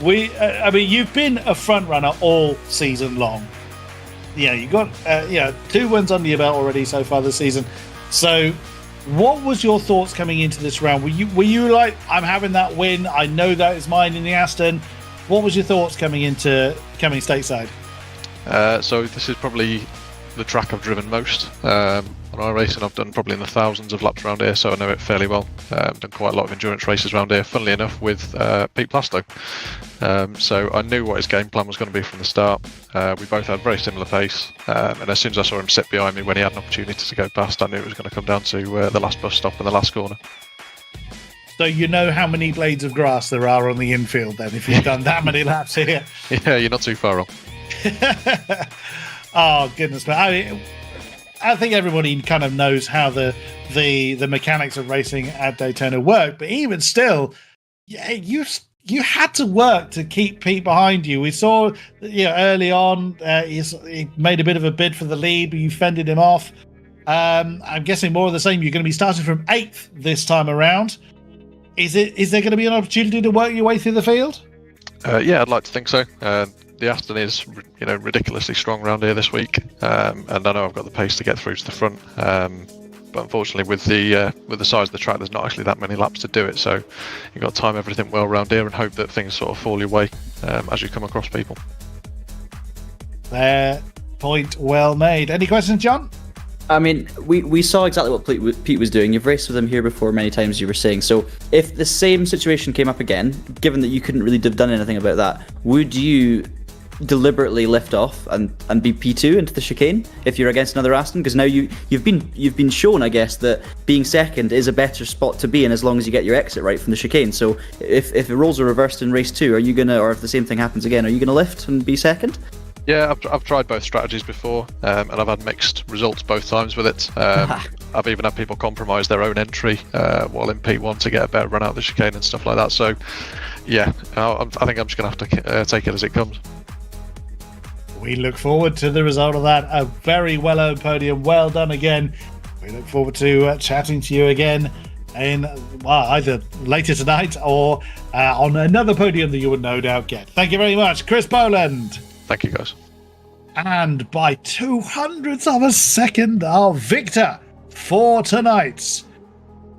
You've been a front runner all season long. you got 2 wins under your belt already so far this season. So, what was your thoughts coming into this round? Were you like, I'm having that win, I know that is mine in the Aston? What was your thoughts coming stateside? So this is probably the track I've driven most on iRacing. I've done probably in the thousands of laps around here, so I know it fairly well. Done quite a lot of endurance races around here, funnily enough, with Pete Plasto. So I knew what his game plan was going to be from the start. We both had very similar pace, and as soon as I saw him sit behind me when he had an opportunity to go past, I knew it was going to come down to the last bus stop and the last corner. So you know how many blades of grass there are on the infield then, if you've done that many laps here. Yeah, you're not too far wrong. Oh, goodness me. I think everybody kind of knows how the mechanics of racing at Daytona work, but even still, you had to work to keep Pete behind you. We saw early on he made a bit of a bid for the lead, but you fended him off. I'm guessing more of the same. You're going to be starting from 8th this time around. Is there going to be an opportunity to work your way through the field? Yeah, I'd like to think so. The Aston is, ridiculously strong around here this week, and I know I've got the pace to get through to the front. But unfortunately, with the size of the track, there's not actually that many laps to do it. So you've got to time everything well around here and hope that things sort of fall your way as you come across people. Fair point, well made. Any questions, John? I mean, we saw exactly what Pete was doing. You've raced with him here before many times, you were saying. So if the same situation came up again, given that you couldn't really have done anything about that, would you deliberately lift off and be P2 into the chicane if you're against another Aston? Because now you've been shown, I guess, that being second is a better spot to be in as long as you get your exit right from the chicane. So if the roles are reversed in race 2, are you gonna, or if the same thing happens again, are you gonna lift and be second? Yeah, I've tried both strategies before, and I've had mixed results both times with it. I've even had people compromise their own entry while in P1 to get a better run out of the chicane and stuff like that. So, yeah, I think I'm just going to have to take it as it comes. We look forward to the result of that. A very well-earned podium. Well done again. We look forward to chatting to you again in either later tonight or on another podium that you would no doubt get. Thank you very much, Chris Boland. Thank you, guys. And by 200ths of a second, our victor for tonight.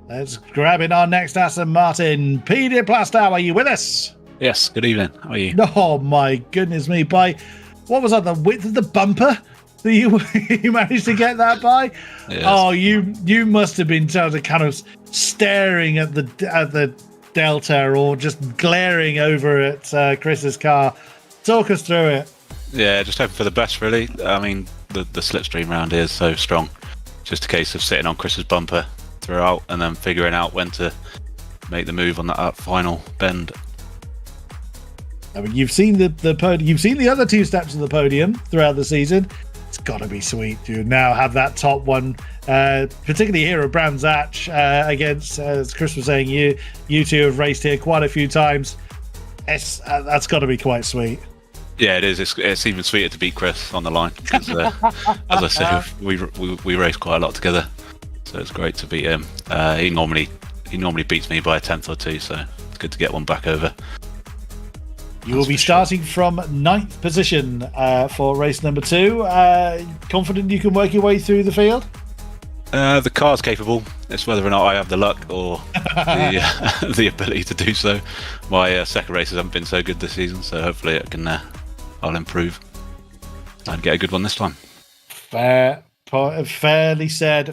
Let's grab in our next Aston Martin. Peter Plastow, are you with us? Yes, good evening. How are you? Oh my goodness me. By, what was that, the width of the bumper that you managed to get that by? Yes. Oh, you must have been kind of staring at the Delta or just glaring over at Chris's car. Talk us through it. Yeah, just hoping for the best, really. I mean, the slipstream round here is so strong. Just a case of sitting on Chris's bumper throughout and then figuring out when to make the move on that final bend. I mean, you've seen the podium. You've seen the other 2 steps of the podium throughout the season. It's got to be sweet to now have that top one, particularly here at Brands Hatch against, as Chris was saying, you 2 have raced here quite a few times. That's got to be quite sweet. Yeah, it is. It's even sweeter to beat Chris on the line because, as I say, we race quite a lot together, so it's great to beat him. He normally beats me by a 10th or 2, so it's good to get one back over. You will be starting from 9th position for race number 2. Confident you can work your way through the field? The car's capable. It's whether or not I have the luck or the ability to do so. My second races haven't been so good this season, so hopefully I'll improve and get a good one this time. Fairly said.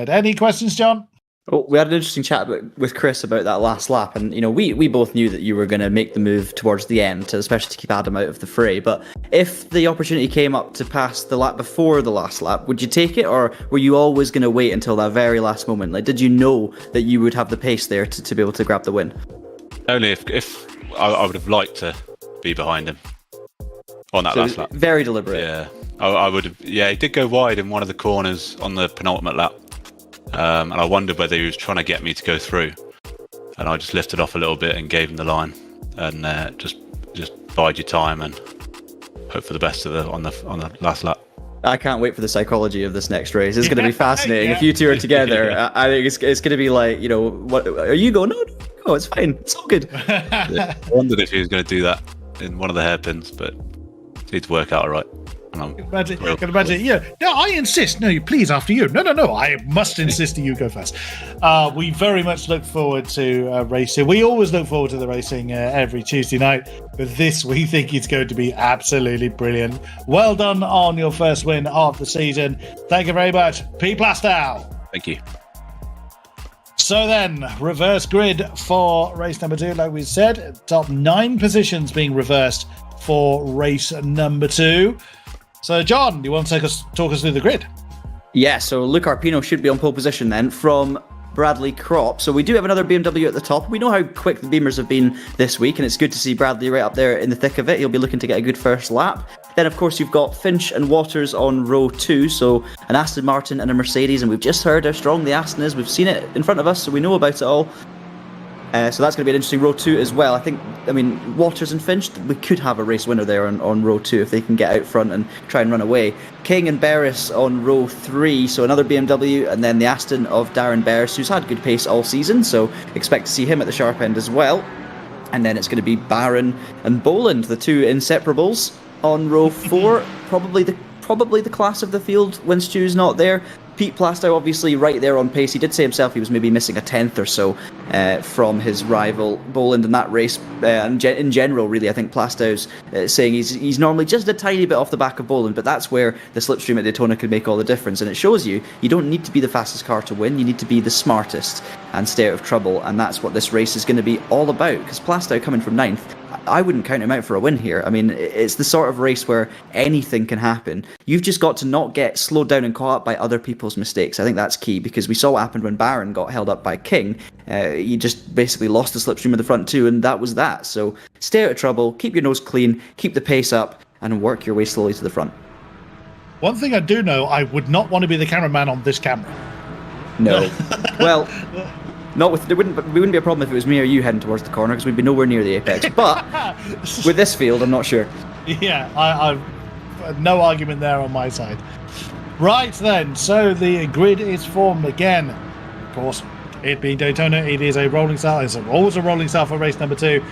Any questions, John? Well, we had an interesting chat with Chris about that last lap, and we both knew that you were going to make the move towards the end, especially to keep Adam out of the fray. But if the opportunity came up to pass the lap before the last lap, would you take it, or were you always going to wait until that very last moment? Like, did you know that you would have the pace there to be able to grab the win? Only if I would have liked to be behind him on that last lap. Very deliberate. Yeah, I would have. Yeah, he did go wide in one of the corners on the penultimate lap. And I wondered whether he was trying to get me to go through, and I just lifted off a little bit and gave him the line, and just bide your time and hope for the best on the last lap. I can't wait for the psychology of this next race. It's going to be fascinating. If you 2 are together, I think it's going to be like, what are you going? No, it's fine. It's all good. I wondered if he was going to do that in one of the hairpins, but it seemed to work out all right. And I'm Imagine, thrilled. can imagine, no, I insist. No, please, after you. No, I must insist that you go first. We very much look forward to racing. We always look forward to the racing every Tuesday night, but this we think is going to be absolutely brilliant. Well done on your first win of the season. Thank you very much, P. Plastow. Thank you. So then, reverse grid for race number 2, like we said, top 9 positions being reversed for race number 2. So, John, do you want to talk us through the grid? Yeah, so Luke Arpino should be on pole position then from Bradley Kropp. So we do have another BMW at the top. We know how quick the Beamers have been this week, and it's good to see Bradley right up there in the thick of it. He'll be looking to get a good first lap. Then, of course, you've got Finch and Waters on row 2, so an Aston Martin and a Mercedes, and we've just heard how strong the Aston is. We've seen it in front of us, so we know about it all. So that's going to be an interesting row 2 as well. I mean, Waters and Finch, we could have a race winner there on row 2 if they can get out front and try and run away. King and Barris on row 3, so another BMW, and then the Aston of Darren Barris, who's had good pace all season, so expect to see him at the sharp end as well. And then it's going to be Barron and Boland, the two inseparables, on row 4. Probably the class of the field when Stu's not there. Pete Plastow obviously right there on pace. He did say himself he was maybe missing a tenth or so from his rival Boland in that race. And in general, really, I think Plastow's saying he's normally just a tiny bit off the back of Boland, but that's where the slipstream at Daytona could make all the difference. And it shows you don't need to be the fastest car to win. You need to be the smartest and stay out of trouble. And that's what this race is going to be all about. Because Plastow coming from 9th, I wouldn't count him out for a win here. I mean, it's the sort of race where anything can happen. You've just got to not get slowed down and caught up by other people's mistakes. I think that's key, because we saw what happened when Barron got held up by King. He just basically lost the slipstream of the front two, and that was that. So stay out of trouble, keep your nose clean, keep the pace up, and work your way slowly to the front. One thing I do know, I would not want to be the cameraman on this camera. No. Well... we wouldn't be a problem if it was me or you heading towards the corner, because we'd be nowhere near the apex. But with this field, I'm not sure. Yeah, I've no argument there on my side. Right then, so the grid is formed again. Of course, it being Daytona, it is a rolling start. It's always a rolling start for race number 2.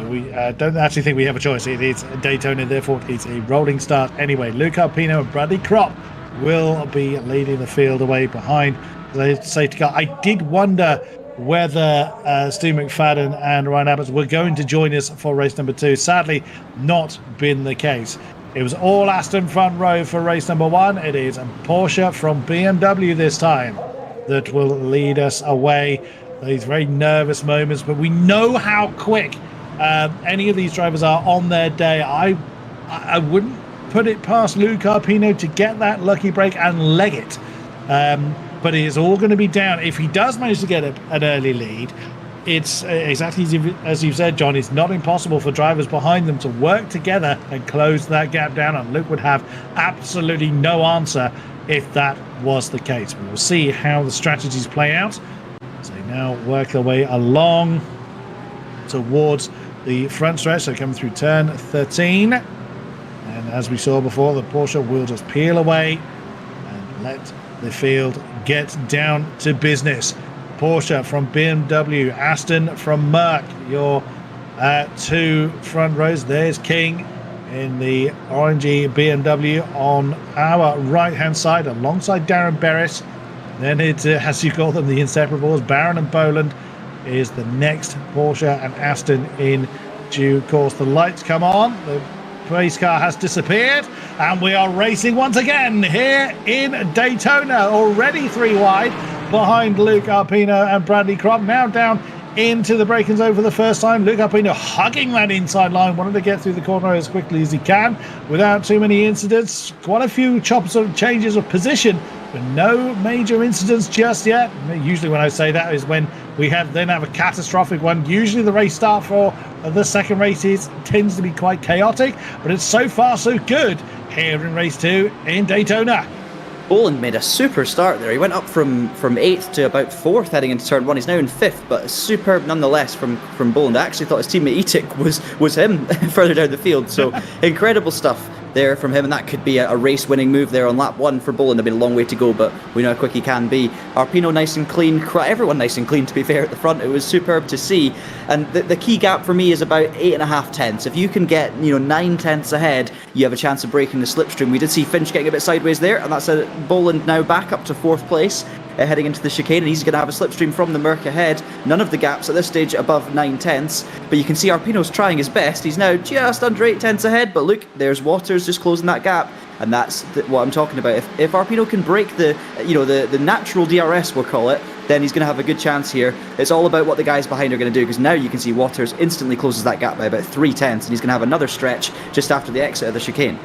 We don't actually think we have a choice. It is Daytona, therefore it's a rolling start anyway. Luke Arpino and Bradley Kropp will be leading the field away behind the safety car. I did wonder whether Stu McFadden and Ryan Abbott were going to join us for race number 2. Sadly, not been the case. It was all Aston front row for race number 1. It is Porsche from BMW this time that will lead us away. These very nervous moments, but we know how quick any of these drivers are on their day. I wouldn't put it past Luke Arpino to get that lucky break and leg it. But it is all going to be down. If he does manage to get an early lead, it's exactly as you said, John, it's not impossible for drivers behind them to work together and close that gap down, and Luke would have absolutely no answer if that was the case. We will see how the strategies play out as they now work their way along towards the front stretch. So coming through turn 13, and as we saw before, the Porsche will just peel away and let the field get down to business. Porsche from BMW, Aston from Merc, your 2 front rows. There's King in the orangey BMW on our right hand side alongside Darren Barris. Then it, as you call them, the inseparables, Barron and Boland is the next Porsche and Aston in due course. The lights come on, the race car has disappeared, and we are racing once again here in Daytona. Already 3 wide behind Luke Arpino and Bradley Kropp. Now down into the braking zone for the first time. Luke Arpino hugging that inside line, wanting to get through the corner as quickly as he can without too many incidents. Quite a few changes of position, but no major incidents just yet. Usually when I say that is when we then have a catastrophic one. Usually the race start for the second race tends to be quite chaotic, but it's so far so good here in race 2 in Daytona. Boland made a super start there. He went up from 8th to about 4th heading into turn 1. He's now in 5th, but superb nonetheless from Boland. I actually thought his teammate Etik was him further down the field. So incredible stuff there from him, and that could be a race-winning move there on lap 1 for Boland. There'd been a long way to go, but we know how quick he can be. Arpino nice and clean, everyone nice and clean, to be fair, at the front. It was superb to see, and the key gap for me is about 8.5 tenths. If you can get 9 tenths ahead, you have a chance of breaking the slipstream. We did see Finch getting a bit sideways there, and that's a Boland now back up to 4th place. Heading into the chicane, and he's going to have a slipstream from the Merc ahead. None of the gaps at this stage above 9 tenths, but you can see Arpino's trying his best. He's now just under 8 tenths ahead, but look, there's Waters just closing that gap, and that's what I'm talking about. If Arpino can break the natural DRS, we'll call it, then he's going to have a good chance here. It's all about what the guys behind are going to do, because now you can see Waters instantly closes that gap by about 3 tenths, and he's going to have another stretch just after the exit of the chicane.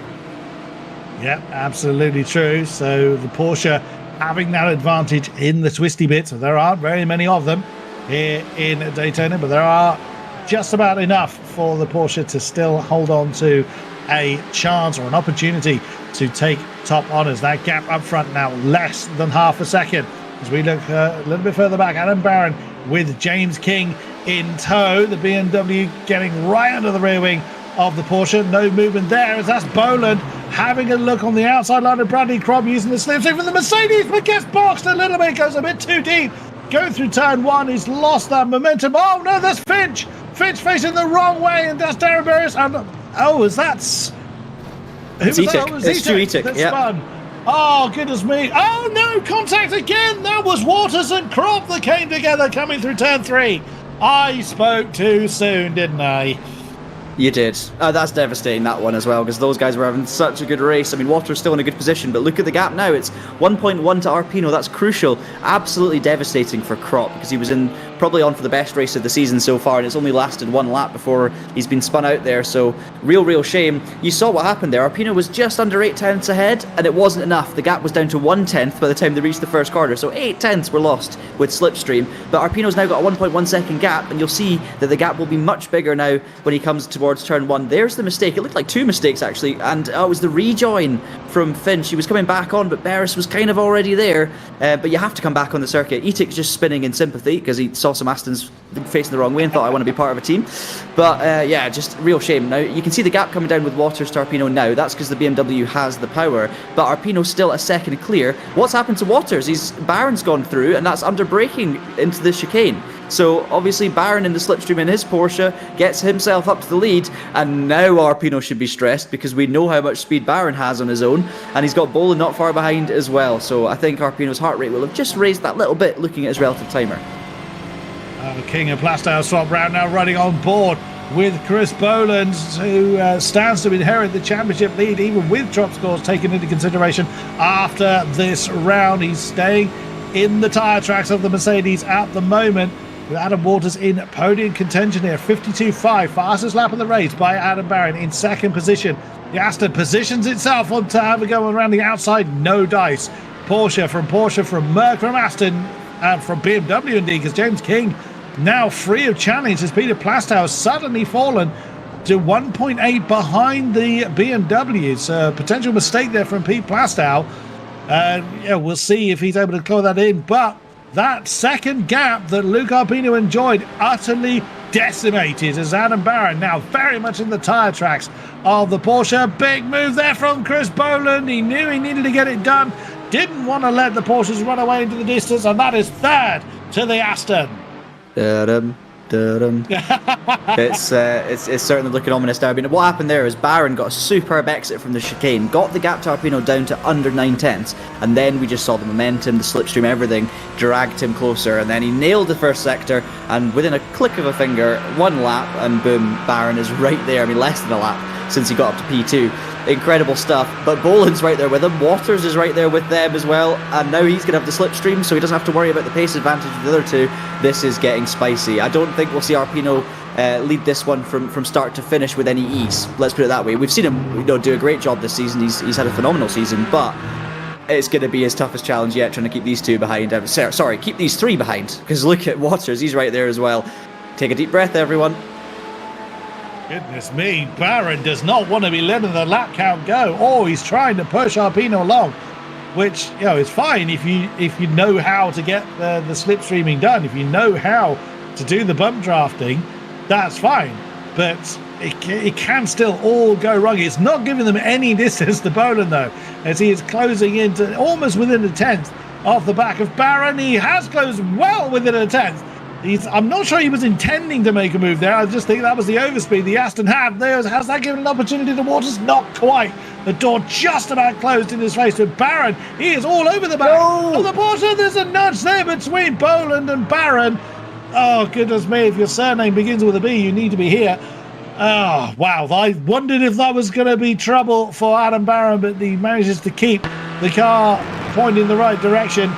Yeah, absolutely true. So the Porsche having that advantage in the twisty bits. There aren't very many of them here in Daytona, but there are just about enough for the Porsche to still hold on to a chance or an opportunity to take top honours. That gap up front now less than half a second. As we look a little bit further back, Adam Barron with James King in tow. The BMW getting right under the rear wing of the Porsche. No movement there, as that's Boland having a look on the outside line of Bradley Crobb using the slipstream for the Mercedes, but gets boxed a little bit, goes a bit too deep. Going through turn 1, he's lost that momentum. Oh no, that's Finch! Finch facing the wrong way, and that's Darren Burris. Is that... It's Etic. It's Stu Etic. That's yep. fun. Oh, goodness me. Oh no, contact again! That was Waters and Crobb that came together coming through turn 3. I spoke too soon, didn't I? You did. That's devastating, that one as well, because those guys were having such a good race. I mean, Water's still in a good position, but look at the gap now. It's 1.1 to Arpino. That's crucial. Absolutely devastating for Kropp, because he was probably on for the best race of the season so far, and it's only lasted 1 lap before he's been spun out there. So real shame. You saw what happened there. Arpino was just under 8 tenths ahead, and it wasn't enough. The gap was down to 1 tenth by the time they reached the first corner. So 8 tenths were lost with slipstream. But Arpino's now got a 1.1 second gap, and you'll see that the gap will be much bigger now when he comes towards turn 1. There's the mistake. It looked like 2 mistakes actually, and it was the rejoin from Finch. He was coming back on, but Barris was kind of already there. But you have to come back on the circuit. Etic's just spinning in sympathy because he saw some Astons facing the wrong way and thought, I want to be part of a team. But yeah, just real shame. Now you can see the gap coming down with Waters to Arpino now. That's because the BMW has the power, but Arpino's still a second clear. What's happened to Waters? Barron's gone through, and that's under braking into the chicane. So obviously Barron in the slipstream in his Porsche gets himself up to the lead, and now Arpino should be stressed because we know how much speed Barron has on his own, and he's got Boland not far behind as well. So I think Arpino's heart rate will have just raised that little bit looking at his relative timer. King of Plastow swap round now running on board with Chris Boland, who stands to inherit the championship lead even with drop scores taken into consideration after this round. He's staying in the tyre tracks of the Mercedes at the moment, with Adam Waters in podium contention here. 52.5, fastest lap of the race by Adam Barron in second position. The Aston positions itself on to have a go around the outside, no dice. Porsche, from Merc, from Aston, and from BMW indeed, because James King now free of challenge as Peter Plastow has suddenly fallen to 1.8 behind the BMWs. Potential mistake there from Pete Plastow. Yeah, we'll see if he's able to claw that in, but that second gap that Luke Arpino enjoyed utterly decimated as Adam Barron now very much in the tyre tracks of the Porsche. Big move there from Chris Boland. He knew he needed to get it done, didn't want to let the Porsches run away into the distance, and that is third to the Aston. It's certainly looking ominous now. I mean, what happened there is Barron got a superb exit from the chicane, got the gap to Arpino down to under 9 tenths, and then we just saw the momentum, the slipstream, everything dragged him closer, and then he nailed the first sector, and within a click of a finger, 1 lap, and boom, Barron is right there. I mean, less than a lap since he got up to P2. Incredible stuff. But Boland's right there with him. Waters is right there with them as well. And now he's going to have the slipstream, so he doesn't have to worry about the pace advantage of the other two. This is getting spicy. I don't think we'll see Arpino lead this one from start to finish with any ease. Let's put it that way. We've seen him do a great job this season. He's had a phenomenal season, but it's going to be his toughest challenge yet, trying to keep these two behind. Sorry, keep these 3 behind. Because look at Waters. He's right there as well. Take a deep breath, everyone. Goodness me, Barron does not want to be letting the lap count go. Oh, he's trying to push Arpino along, which, is fine if you know how to get the slipstreaming done. If you know how to do the bump drafting, that's fine. But it can still all go wrong. It's not giving them any distance to Boland, though, as he is closing into almost within a tenth off the back of Baron. He has closed well within a tenth. I'm not sure he was intending to make a move there. I just think that was the overspeed the Aston had. Has that given an opportunity to Waters? Not quite. The door just about closed in his face with Baron. He is all over the back of the Porsche. There's a nudge there between Boland and Baron. Oh, goodness me. If your surname begins with a B, you need to be here. Oh, wow. I wondered if that was going to be trouble for Adam Baron, but he manages to keep the car pointing in the right direction.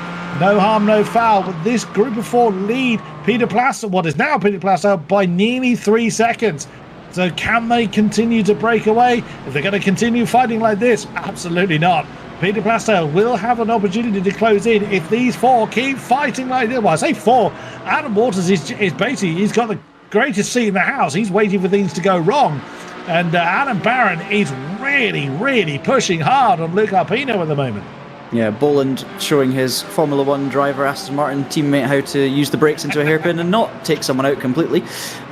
No harm, no foul. But this group of four lead Peter Plaster, what is now Peter Plaster, by nearly 3 seconds. So can they continue to break away? If they're going to continue fighting like this, absolutely not. Peter Plaster will have an opportunity to close in if these four keep fighting like this. Well, I say four. Adam Waters is basically, he's got the greatest seat in the house. He's waiting for things to go wrong. And Adam Baron is really, really pushing hard on Luke Arpino at the moment. Yeah, Boland showing his Formula 1 driver, Aston Martin teammate, how to use the brakes into a hairpin and not take someone out completely.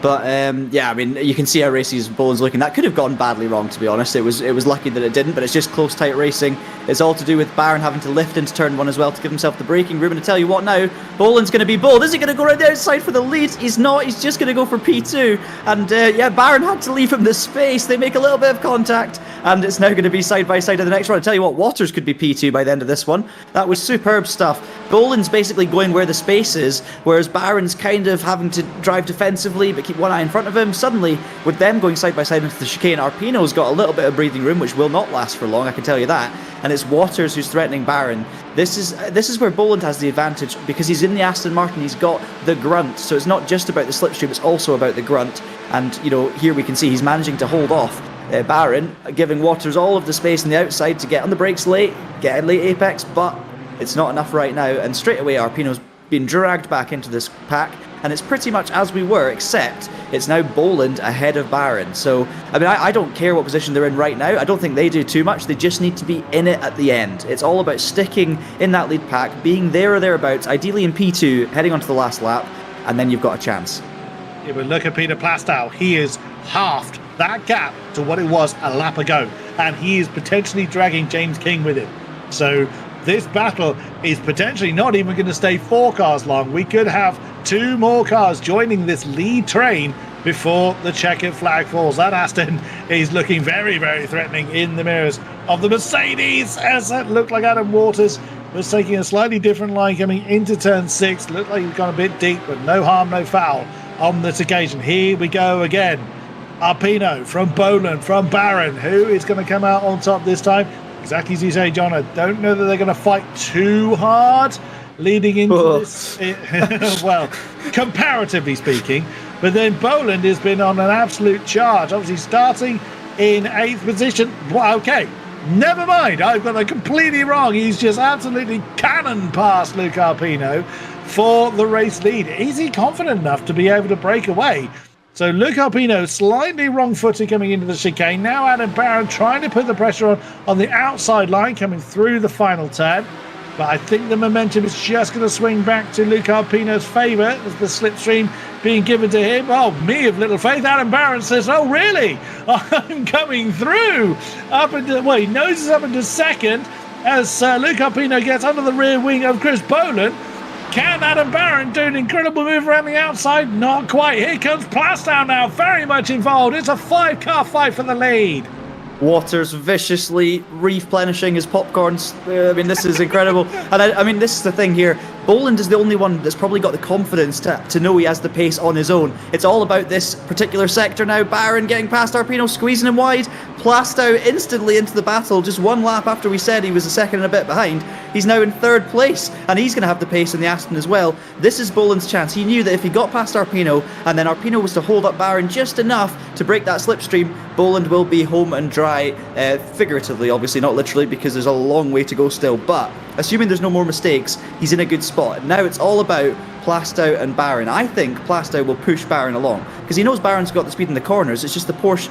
But yeah, I mean, you can see how racy Boland's looking. That could have gone badly wrong, to be honest. It was lucky that it didn't, but it's just close, tight racing. It's all to do with Baron having to lift into turn one as well to give himself the braking room. And to tell you what now, Boland's going to be bold. Is he going to go right there outside for the lead? He's not. He's just going to go for P2. And yeah, Baron had to leave him the space. They make a little bit of contact, and it's now going to be side by side in the next one. I tell you what, Waters could be P2 by the end of this one. That was superb stuff. Boland's basically going where the space is, whereas Baron's kind of having to drive defensively but keep one eye in front of him. Suddenly, with them going side by side into the chicane, Arpino's got a little bit of breathing room, which will not last for long, I can tell you that. And it's Waters who's threatening Baron. This is where Boland has the advantage, because he's in the Aston Martin. He's got the grunt, so it's not just about the slipstream, it's also about the grunt. And you know, here we can see he's managing to hold off Baron, giving Waters all of the space on the outside to get on the brakes late, get a late apex, but it's not enough right now. And straight away, Arpino's been dragged back into this pack, and it's pretty much as we were, except it's now Boland ahead of Baron. So, I mean, I don't care what position they're in right now. I don't think they do too much. They just need to be in it at the end. It's all about sticking in that lead pack, being there or thereabouts, ideally in P2, heading onto the last lap, and then you've got a chance. Yeah, but look at Peter Plastow. He is halved that gap to what it was a lap ago, and he is potentially dragging James King with him. So this battle is potentially not even going to stay 4 cars long. We could have 2 more cars joining this lead train before the checkered flag falls. That Aston is looking very, very threatening in the mirrors of the Mercedes, as it looked like Adam Waters was taking a slightly different line coming into turn 6. Looked like he's gone a bit deep, but no harm, no foul on this occasion. Here we go again. Arpino from Boland, from Baron. Who is going to come out on top this time? Exactly as you say, John. I don't know that they're going to fight too hard leading into this. Well, comparatively speaking. But then Boland has been on an absolute charge. Obviously starting in 8th position. Well, okay, never mind. I've got that completely wrong. He's just absolutely cannon past Luke Arpino for the race lead. Is he confident enough to be able to break away? So Luke Arpino slightly wrong-footed coming into the chicane. Now Adam Baron trying to put the pressure on the outside line coming through the final turn. But I think the momentum is just going to swing back to Luke Arpino's favour as the slipstream being given to him. Oh, me of little faith. Adam Baron says, oh, really? I'm coming through. He noses up into second as Luke Arpino gets under the rear wing of Chris Boland. Can Adam Baron do an incredible move around the outside? Not quite. Here comes Plastow now, very much involved. It's a 5-car fight for the lead. Waters viciously replenishing his popcorns. I mean, this is incredible. And I mean, this is the thing here. Boland is the only one that's probably got the confidence to know he has the pace on his own. It's all about this particular sector now. Baron getting past Arpino, squeezing him wide. Plastow instantly into the battle. Just 1 lap after we said he was a second and a bit behind. He's now in 3rd place, and he's going to have the pace in the Aston as well. This is Boland's chance. He knew that if he got past Arpino, and then Arpino was to hold up Baron just enough to break that slipstream, Boland will be home and dry, figuratively, obviously, not literally, because there's a long way to go still. But assuming there's no more mistakes, he's in a good spot. Now it's all about Plastow and Baron. I think Plastow will push Baron along because he knows Baron's got the speed in the corners. It's just the Porsche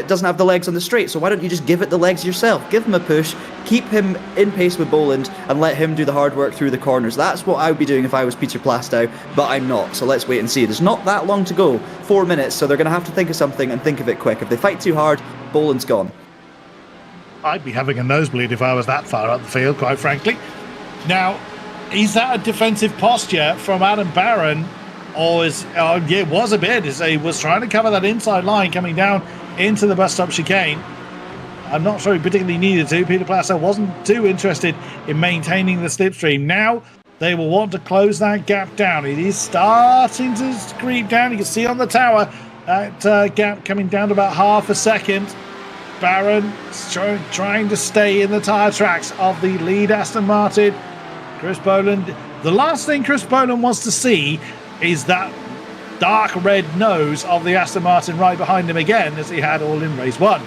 doesn't have the legs on the straight. So why don't you just give it the legs yourself? Give him a push, keep him in pace with Boland, and let him do the hard work through the corners. That's what I would be doing if I was Peter Plastow, but I'm not. So let's wait and see. There's not that long to go, 4 minutes. So they're going to have to think of something and think of it quick. If they fight too hard, Boland's gone. I'd be having a nosebleed if I was that far up the field, quite frankly. Now, is that a defensive posture from Adam Barron? Or it was a bit, as he was trying to cover that inside line coming down into the bus stop chicane. I'm not sure he particularly needed to. Peter Plastow wasn't too interested in maintaining the slipstream. Now, they will want to close that gap down. It is starting to creep down. You can see on the tower that gap coming down to about half a second. Barron trying to stay in the tyre tracks of the lead Aston Martin. Chris Boland. The last thing Chris Boland wants to see is that dark red nose of the Aston Martin right behind him again, as he had all in race 1.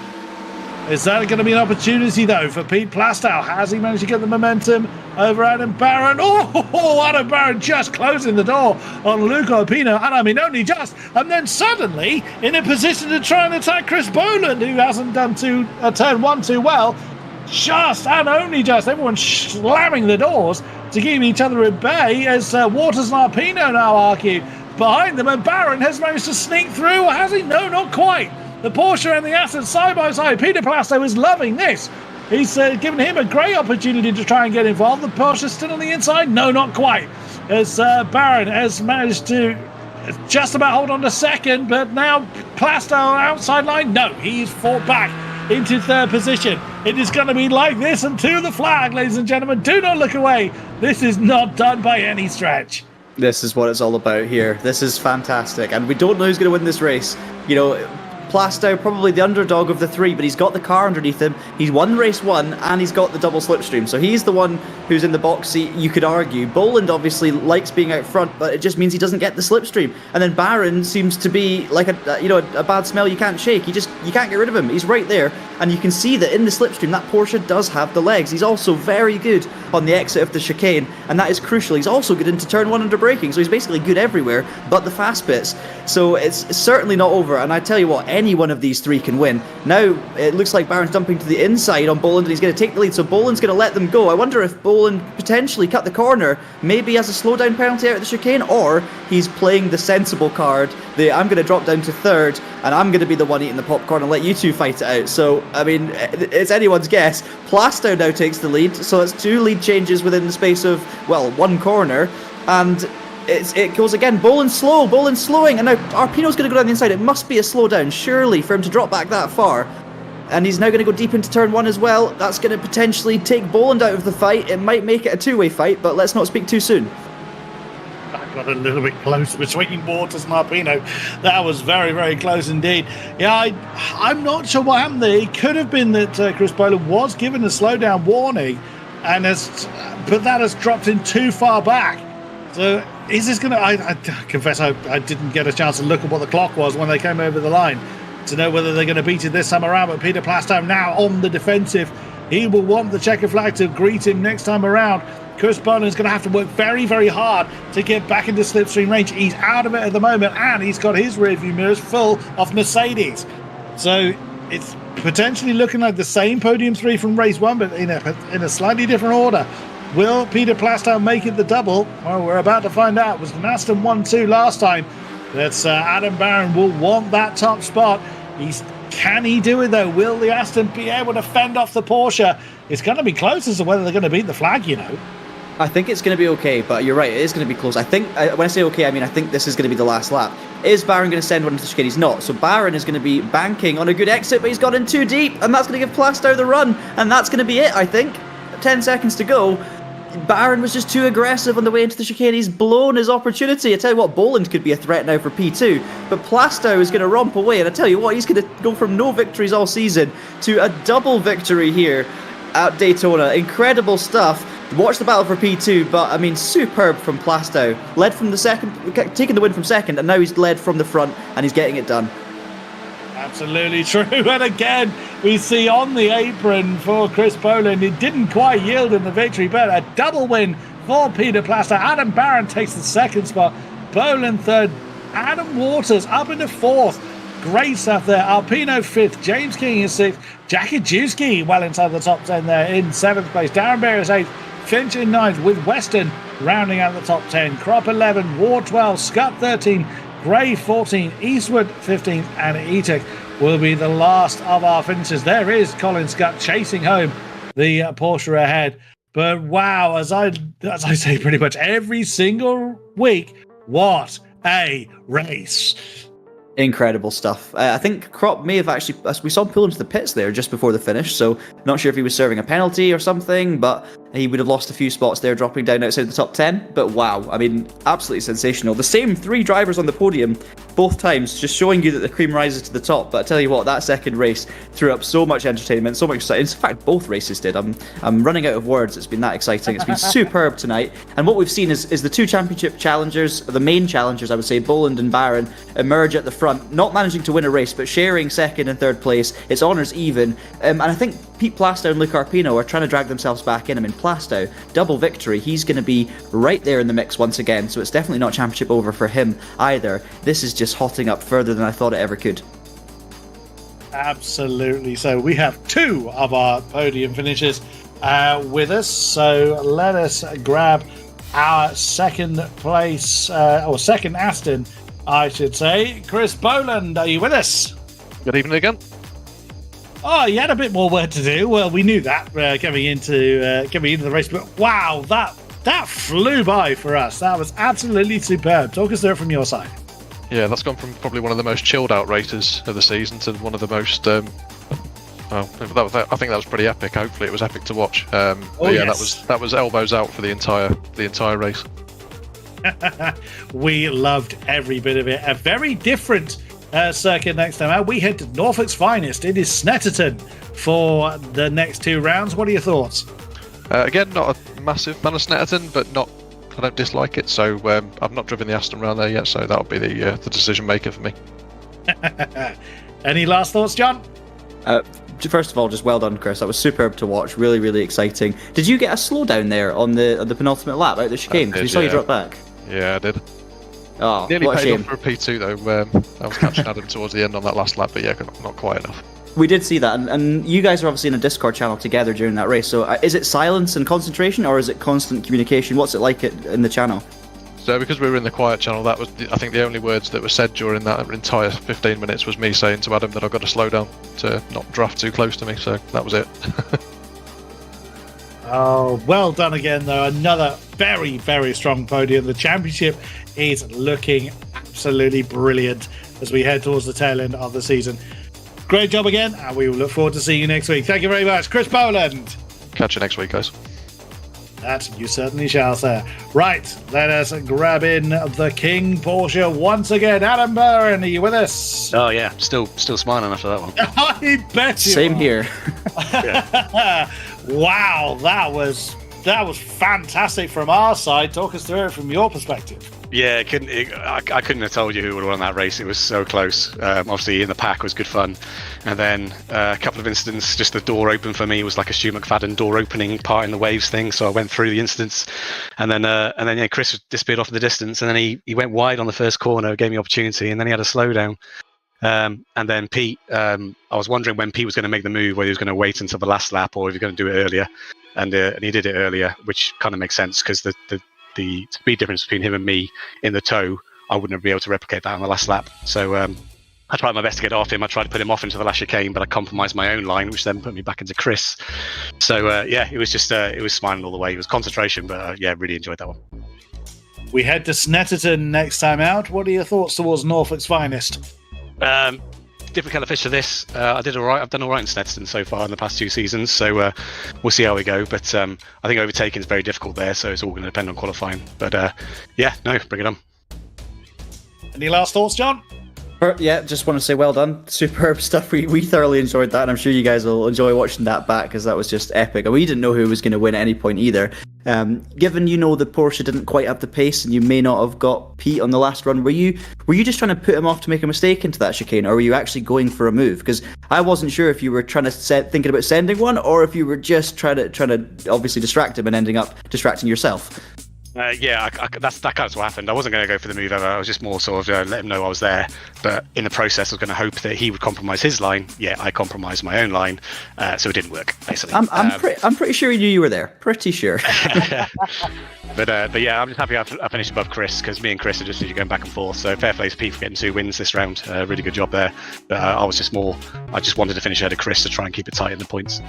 Is that going to be an opportunity, though, for Pete Plastow? Has he managed to get the momentum over Adam Barron? Oh, Adam Barron just closing the door on Luca Alpino, and I mean only just. And then suddenly in a position to try and attack Chris Boland, who hasn't done turn 1 too well. Just and only just. Everyone slamming the doors to keep each other at bay as Waters and Alpino now argue behind them, and Barron has managed to sneak through, or has he? No, not quite. The Porsche and the Aston side by side. Peter Plastow is loving this. He's given him a great opportunity to try and get involved. The Porsche still on the inside. No, not quite. As Barron has managed to just about hold on to second, but now Plastow outside line. No, he's fought back into third position. It is going to be like this until the flag, ladies and gentlemen. Do not look away. This is not done by any stretch. This is what it's all about here. This is fantastic, and we don't know who's going to win this race. You know, Plastow probably the underdog of the three, but he's got the car underneath him. He's won race 1 and he's got the double slipstream, so he's the one who's in the box seat, you could argue. Boland obviously likes being out front, but it just means he doesn't get the slipstream. And then Barron seems to be like a bad smell you can't shake. You can't get rid of him. He's right there, and you can see that in the slipstream that Porsche does have the legs. He's also very good on the exit of the chicane, and that is crucial. He's also good into turn 1 under braking, so he's basically good everywhere but the fast bits. So it's certainly not over, and I tell you what, any one of these three can win. Now it looks like Barron's dumping to the inside on Boland, and he's going to take the lead, so Boland's going to let them go. I wonder if Boland potentially cut the corner, maybe has a slowdown penalty out of the chicane, or he's playing the sensible card. I'm going to drop down to third, and I'm going to be the one eating the popcorn and let you two fight it out. So, I mean, it's anyone's guess. Plastow now takes the lead, so it's 2 lead changes within the space of, well, 1 corner, and it goes again. Boland's slowing, and now Arpino's going to go down the inside. It must be a slowdown, surely, for him to drop back that far. And he's now going to go deep into turn 1 as well. That's going to potentially take Boland out of the fight. It might make it a 2-way fight, but let's not speak too soon. That got a little bit close between Waters and Arpino. That was very, very close indeed. Yeah, I'm not sure what happened there. It could have been that Chris Boland was given a slowdown warning, but that has dropped him too far back. So is this going to... I confess I didn't get a chance to look at what the clock was when they came over the line to know whether they're going to beat it this time around, but Peter Plastow now on the defensive. He will want the checker flag to greet him next time around. Chris Boland is going to have to work very, very hard to get back into slipstream range. He's out of it at the moment, and he's got his rearview mirrors full of Mercedes. So it's potentially looking like the same podium 3 from race 1, but in a slightly different order. Will Peter Plastow make it the double? Well, we're about to find out. It was an Aston 1-2 last time. That's Adam Barron will want that top spot. Can he do it though? Will the Aston be able to fend off the Porsche? It's going to be close as to whether they're going to beat the flag, you know. I think it's going to be okay, but you're right, it is going to be close. I think, when I say okay, I mean I think this is going to be the last lap. Is Barron going to send one into the chicane? He's not. So Barron is going to be banking on a good exit, but he's got in too deep, and that's going to give Plastow the run, and that's going to be it, I think. 10 seconds to go. Barron was just too aggressive on the way into the chicane. He's blown his opportunity. I tell you what, Boland could be a threat now for P2, but Plastow is going to romp away, and I tell you what, he's going to go from no victories all season to a double victory here at Daytona. Incredible stuff. Watch the battle for P2, but I mean, superb from Plastow. Led from the second, taking the win from second, and now he's led from the front, and he's getting it done. Absolutely true. And again, we see on the apron for Chris Boland, it didn't quite yield in the victory, but a double win for Peter Plaster. Adam Barron takes the second spot. Boland third. Adam Waters up into fourth. Great stuff there. Alpino fifth. James King is sixth. Jackie Jewski well inside the top 10 there in seventh place. Darren Bear is eighth. Finch in ninth, with Weston rounding out the top 10. Crop 11. Ward 12. Scott 13. Gray 14. Eastwood 15. And Etek will be the last of our finishers. There is Colin Scott chasing home the Porsche ahead. But wow, as I say pretty much every single week, what a race. Incredible stuff. I think Crop may have actually... We saw him pull into the pits there just before the finish, so not sure if he was serving a penalty or something, but he would have lost a few spots there, dropping down outside the top 10. But wow, I mean, absolutely sensational. The same three drivers on the podium both times, just showing you that the cream rises to the top. But I tell you what, that second race threw up so much entertainment, so much excitement. In fact, both races did. I'm running out of words. It's been that exciting. It's been superb tonight. And what we've seen is the two championship challengers, the main challengers, I would say, Boland and Barron, emerge at the front, not managing to win a race, but sharing second and third place. It's honours even. And I think Pete Plastow and Luke Arpino are trying to drag themselves back in. I mean, Plastow, double victory. He's going to be right there in the mix once again, so it's definitely not championship over for him either. This is just hotting up further than I thought it ever could. Absolutely. So we have two of our podium finishes with us. So let us grab our second place, or second Aston, I should say. Chris Boland, are you with us? Good evening again. Oh, you had a bit more work to do. Well, we knew that coming into the race, but wow, that flew by for us. That was absolutely superb. Talk us through it from your side. Yeah, that's gone from probably one of the most chilled out races of the season to one of the most. I think that was pretty epic. Hopefully, it was epic to watch. Yes. that was elbows out for the entire race. We loved every bit of it. A very different circuit next time out. We head to Norfolk's finest. It is Snetterton for the next two rounds. What are your thoughts? Again, not a massive fan of Snetterton, but I don't dislike it. So I've not driven the Aston round there yet, so that'll be the decision maker for me. Any last thoughts, John? First of all, just well done, Chris. That was superb to watch. Really, really exciting. Did you get a slowdown there on the penultimate lap out the chicane? Because we saw you drop back. Yeah, I did. Oh, nearly what a paid shame. off for a P2 though. I was catching Adam towards the end on that last lap, but yeah, not quite enough. We did see that, and you guys are obviously in a Discord channel together during that race. So is it silence and concentration, or is it constant communication? What's it like in the channel? So because we were in the quiet channel, that was I think the only words that were said during that entire 15 minutes was me saying to Adam that I've got to slow down to not draft too close to me. So that was it. Oh, well done again, though. Another very, very strong podium. The championship is looking absolutely brilliant as we head towards the tail end of the season. Great job again, and we will look forward to seeing you next week. Thank you very much, Chris Boland. Catch you next week, guys. That you certainly shall, sir. Right, let us grab in the King Porsche once again. Adam Barron, are you with us? Oh yeah, still smiling after that one. I bet you Same are. here. Wow, that was fantastic from our side. Talk us through it from your perspective. Yeah, I couldn't have told you who would have won that race. It was so close. Obviously, in the pack was good fun, and then a couple of incidents. Just the door open for me was like a Stu McFadden door opening part in the waves thing. So I went through the instance, and then yeah, Chris disappeared off in the distance, and then he went wide on the first corner, gave me opportunity, and then he had a slowdown. And then Pete, I was wondering when Pete was going to make the move, whether he was going to wait until the last lap or if he was going to do it earlier, and he did it earlier, which kind of makes sense because the speed difference between him and me in the tow, I wouldn't be able to replicate that on the last lap. So I tried my best to get off him. I tried to put him off into the last chicane, but I compromised my own line, which then put me back into Chris. So yeah, it was just it was smiling all the way. It was concentration, but yeah, really enjoyed that one. We head to Snetterton next time out. What are your thoughts towards Norfolk's finest? Different kind of fish for this. I did all right. I've done all right in Snetterton so far in the past 2 seasons, so we'll see how we go. But I think overtaking is very difficult there, so it's all going to depend on qualifying. But yeah, no, bring it on. Any last thoughts, John? Yeah, just want to say well done. Superb stuff. We thoroughly enjoyed that, and I'm sure you guys will enjoy watching that back because that was just epic. And we didn't know who was going to win at any point either. Given the Porsche didn't quite have the pace and you may not have got Pete on the last run, were you just trying to put him off to make a mistake into that chicane, or were you actually going for a move? Because I wasn't sure if you were thinking about sending one, or if you were just trying to obviously distract him and ending up distracting yourself. That's kind of what happened. I wasn't going to go for the move ever. I was just more sort of let him know I was there. But in the process, I was going to hope that he would compromise his line. Yeah, I compromised my own line, so it didn't work. Basically, I'm pretty sure he knew you were there. Pretty sure. But yeah, I'm just happy I finished above Chris, because me and Chris are just going back and forth. So fair play to Pete for getting 2 wins this round. Really good job there. But I just wanted to finish ahead of Chris to try and keep it tight in the points.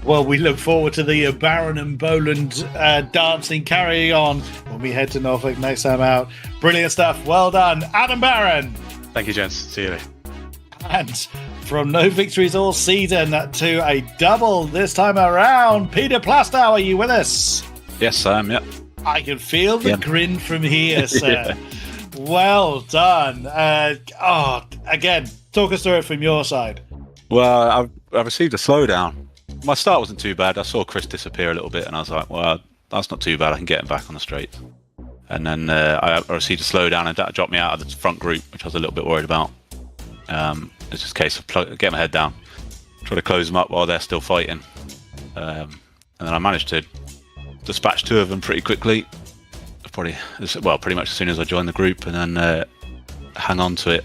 Well, we look forward to the Barron and Boland dancing carrying on when we head to Norfolk next time out. Brilliant stuff. Well done, Adam Barron. Thank you, gents. See you later. And from no victories all season to a double this time around, Peter Plastow, are you with us? Yes, I am, yeah. I can feel the grin from here, sir. Well done. Again, talk us through it from your side. Well, I received a slowdown. My start wasn't too bad. I saw Chris disappear a little bit, and I was like, well, that's not too bad. I can get him back on the straight. And then I received a slowdown, and that dropped me out of the front group, which I was a little bit worried about. It's just a case of getting my head down, try to close them up while they're still fighting. And then I managed to dispatch 2 of them pretty quickly. Pretty much as soon as I joined the group, and then hang on to it.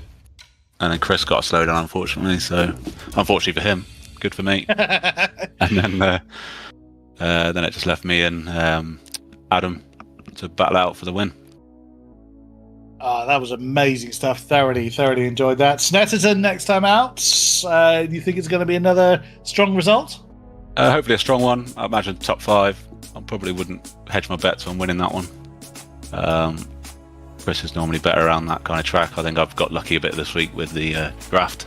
And then Chris got a slowdown, unfortunately. So, unfortunately for him, good for me. And then it just left me and Adam to battle out for the win. That was amazing stuff. Thoroughly enjoyed that. Snetterton next time out. Do you think it's going to be another strong result? Hopefully a strong one. I imagine top 5. I probably wouldn't hedge my bets on winning that one. Chris is normally better around that kind of track. I think I've got lucky a bit this week with the draft.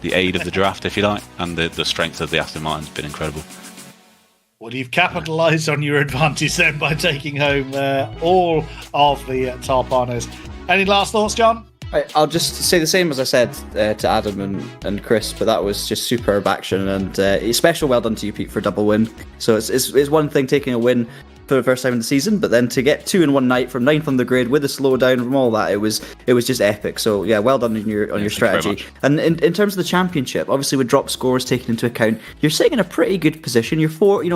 The aid of the draft, if you like, and the strength of the Aston Martin's been incredible. Well, you've capitalised on your advantage then by taking home all of the top honours. Any last thoughts, John? I'll just say the same as I said to Adam and Chris, but that was just superb action, and a special well done to you, Pete, for a double win. So it's one thing taking a win for the first time in the season, but then to get 2 in one night from 9th on the grid with a slowdown from all that, it was just epic. So yeah, well done on your strategy. And in terms of the championship, obviously with drop scores taken into account, you're sitting in a pretty good position. You're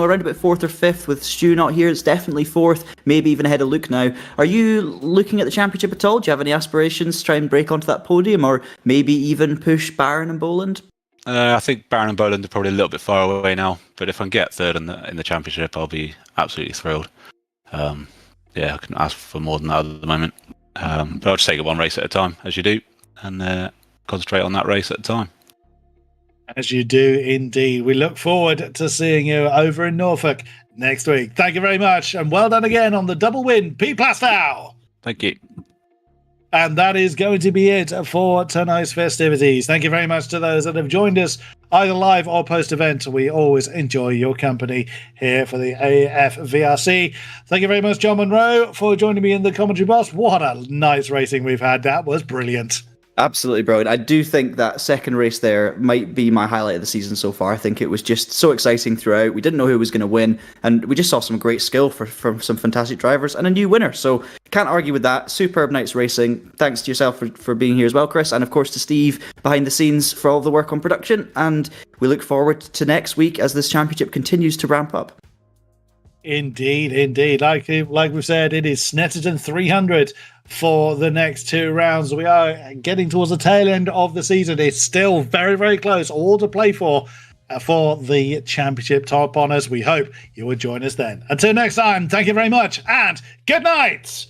around about 4th or 5th with Stu not here. It's definitely 4th, maybe even ahead of Luke now. Are you looking at the championship at all? Do you have any aspirations to try and break onto that podium, or maybe even push Barron and Boland? I think Barron and Boland are probably a little bit far away now, but if I can get 3rd in the championship, I'll be absolutely thrilled. I couldn't ask for more than that at the moment. But I'll just take it one race at a time, as you do, and concentrate on that race at a time. As you do indeed. We look forward to seeing you over in Norfolk next week. Thank you very much, and well done again on the double win, Pete Plastow. Thank you. And that is going to be it for tonight's festivities. Thank you very much to those that have joined us, either live or post-event. We always enjoy your company here for the AFVRC. Thank you very much, John Monroe, for joining me in the commentary box. What a nice racing we've had. That was brilliant. Absolutely brilliant. I do think that second race there might be my highlight of the season so far. I think it was just so exciting throughout. We didn't know who was going to win, and we just saw some great skill from some fantastic drivers and a new winner. So can't argue with that. Superb night's racing. Thanks to yourself for being here as well, Chris, and of course to Steve behind the scenes for all the work on production. And we look forward to next week as this championship continues to ramp up. Indeed. Like we've said, it is Snetterton 300 for the next 2 rounds. We are getting towards the tail end of the season. It's still very, very close, all to play for the championship top honours. We hope you will join us then. Until next time, thank you very much and good night.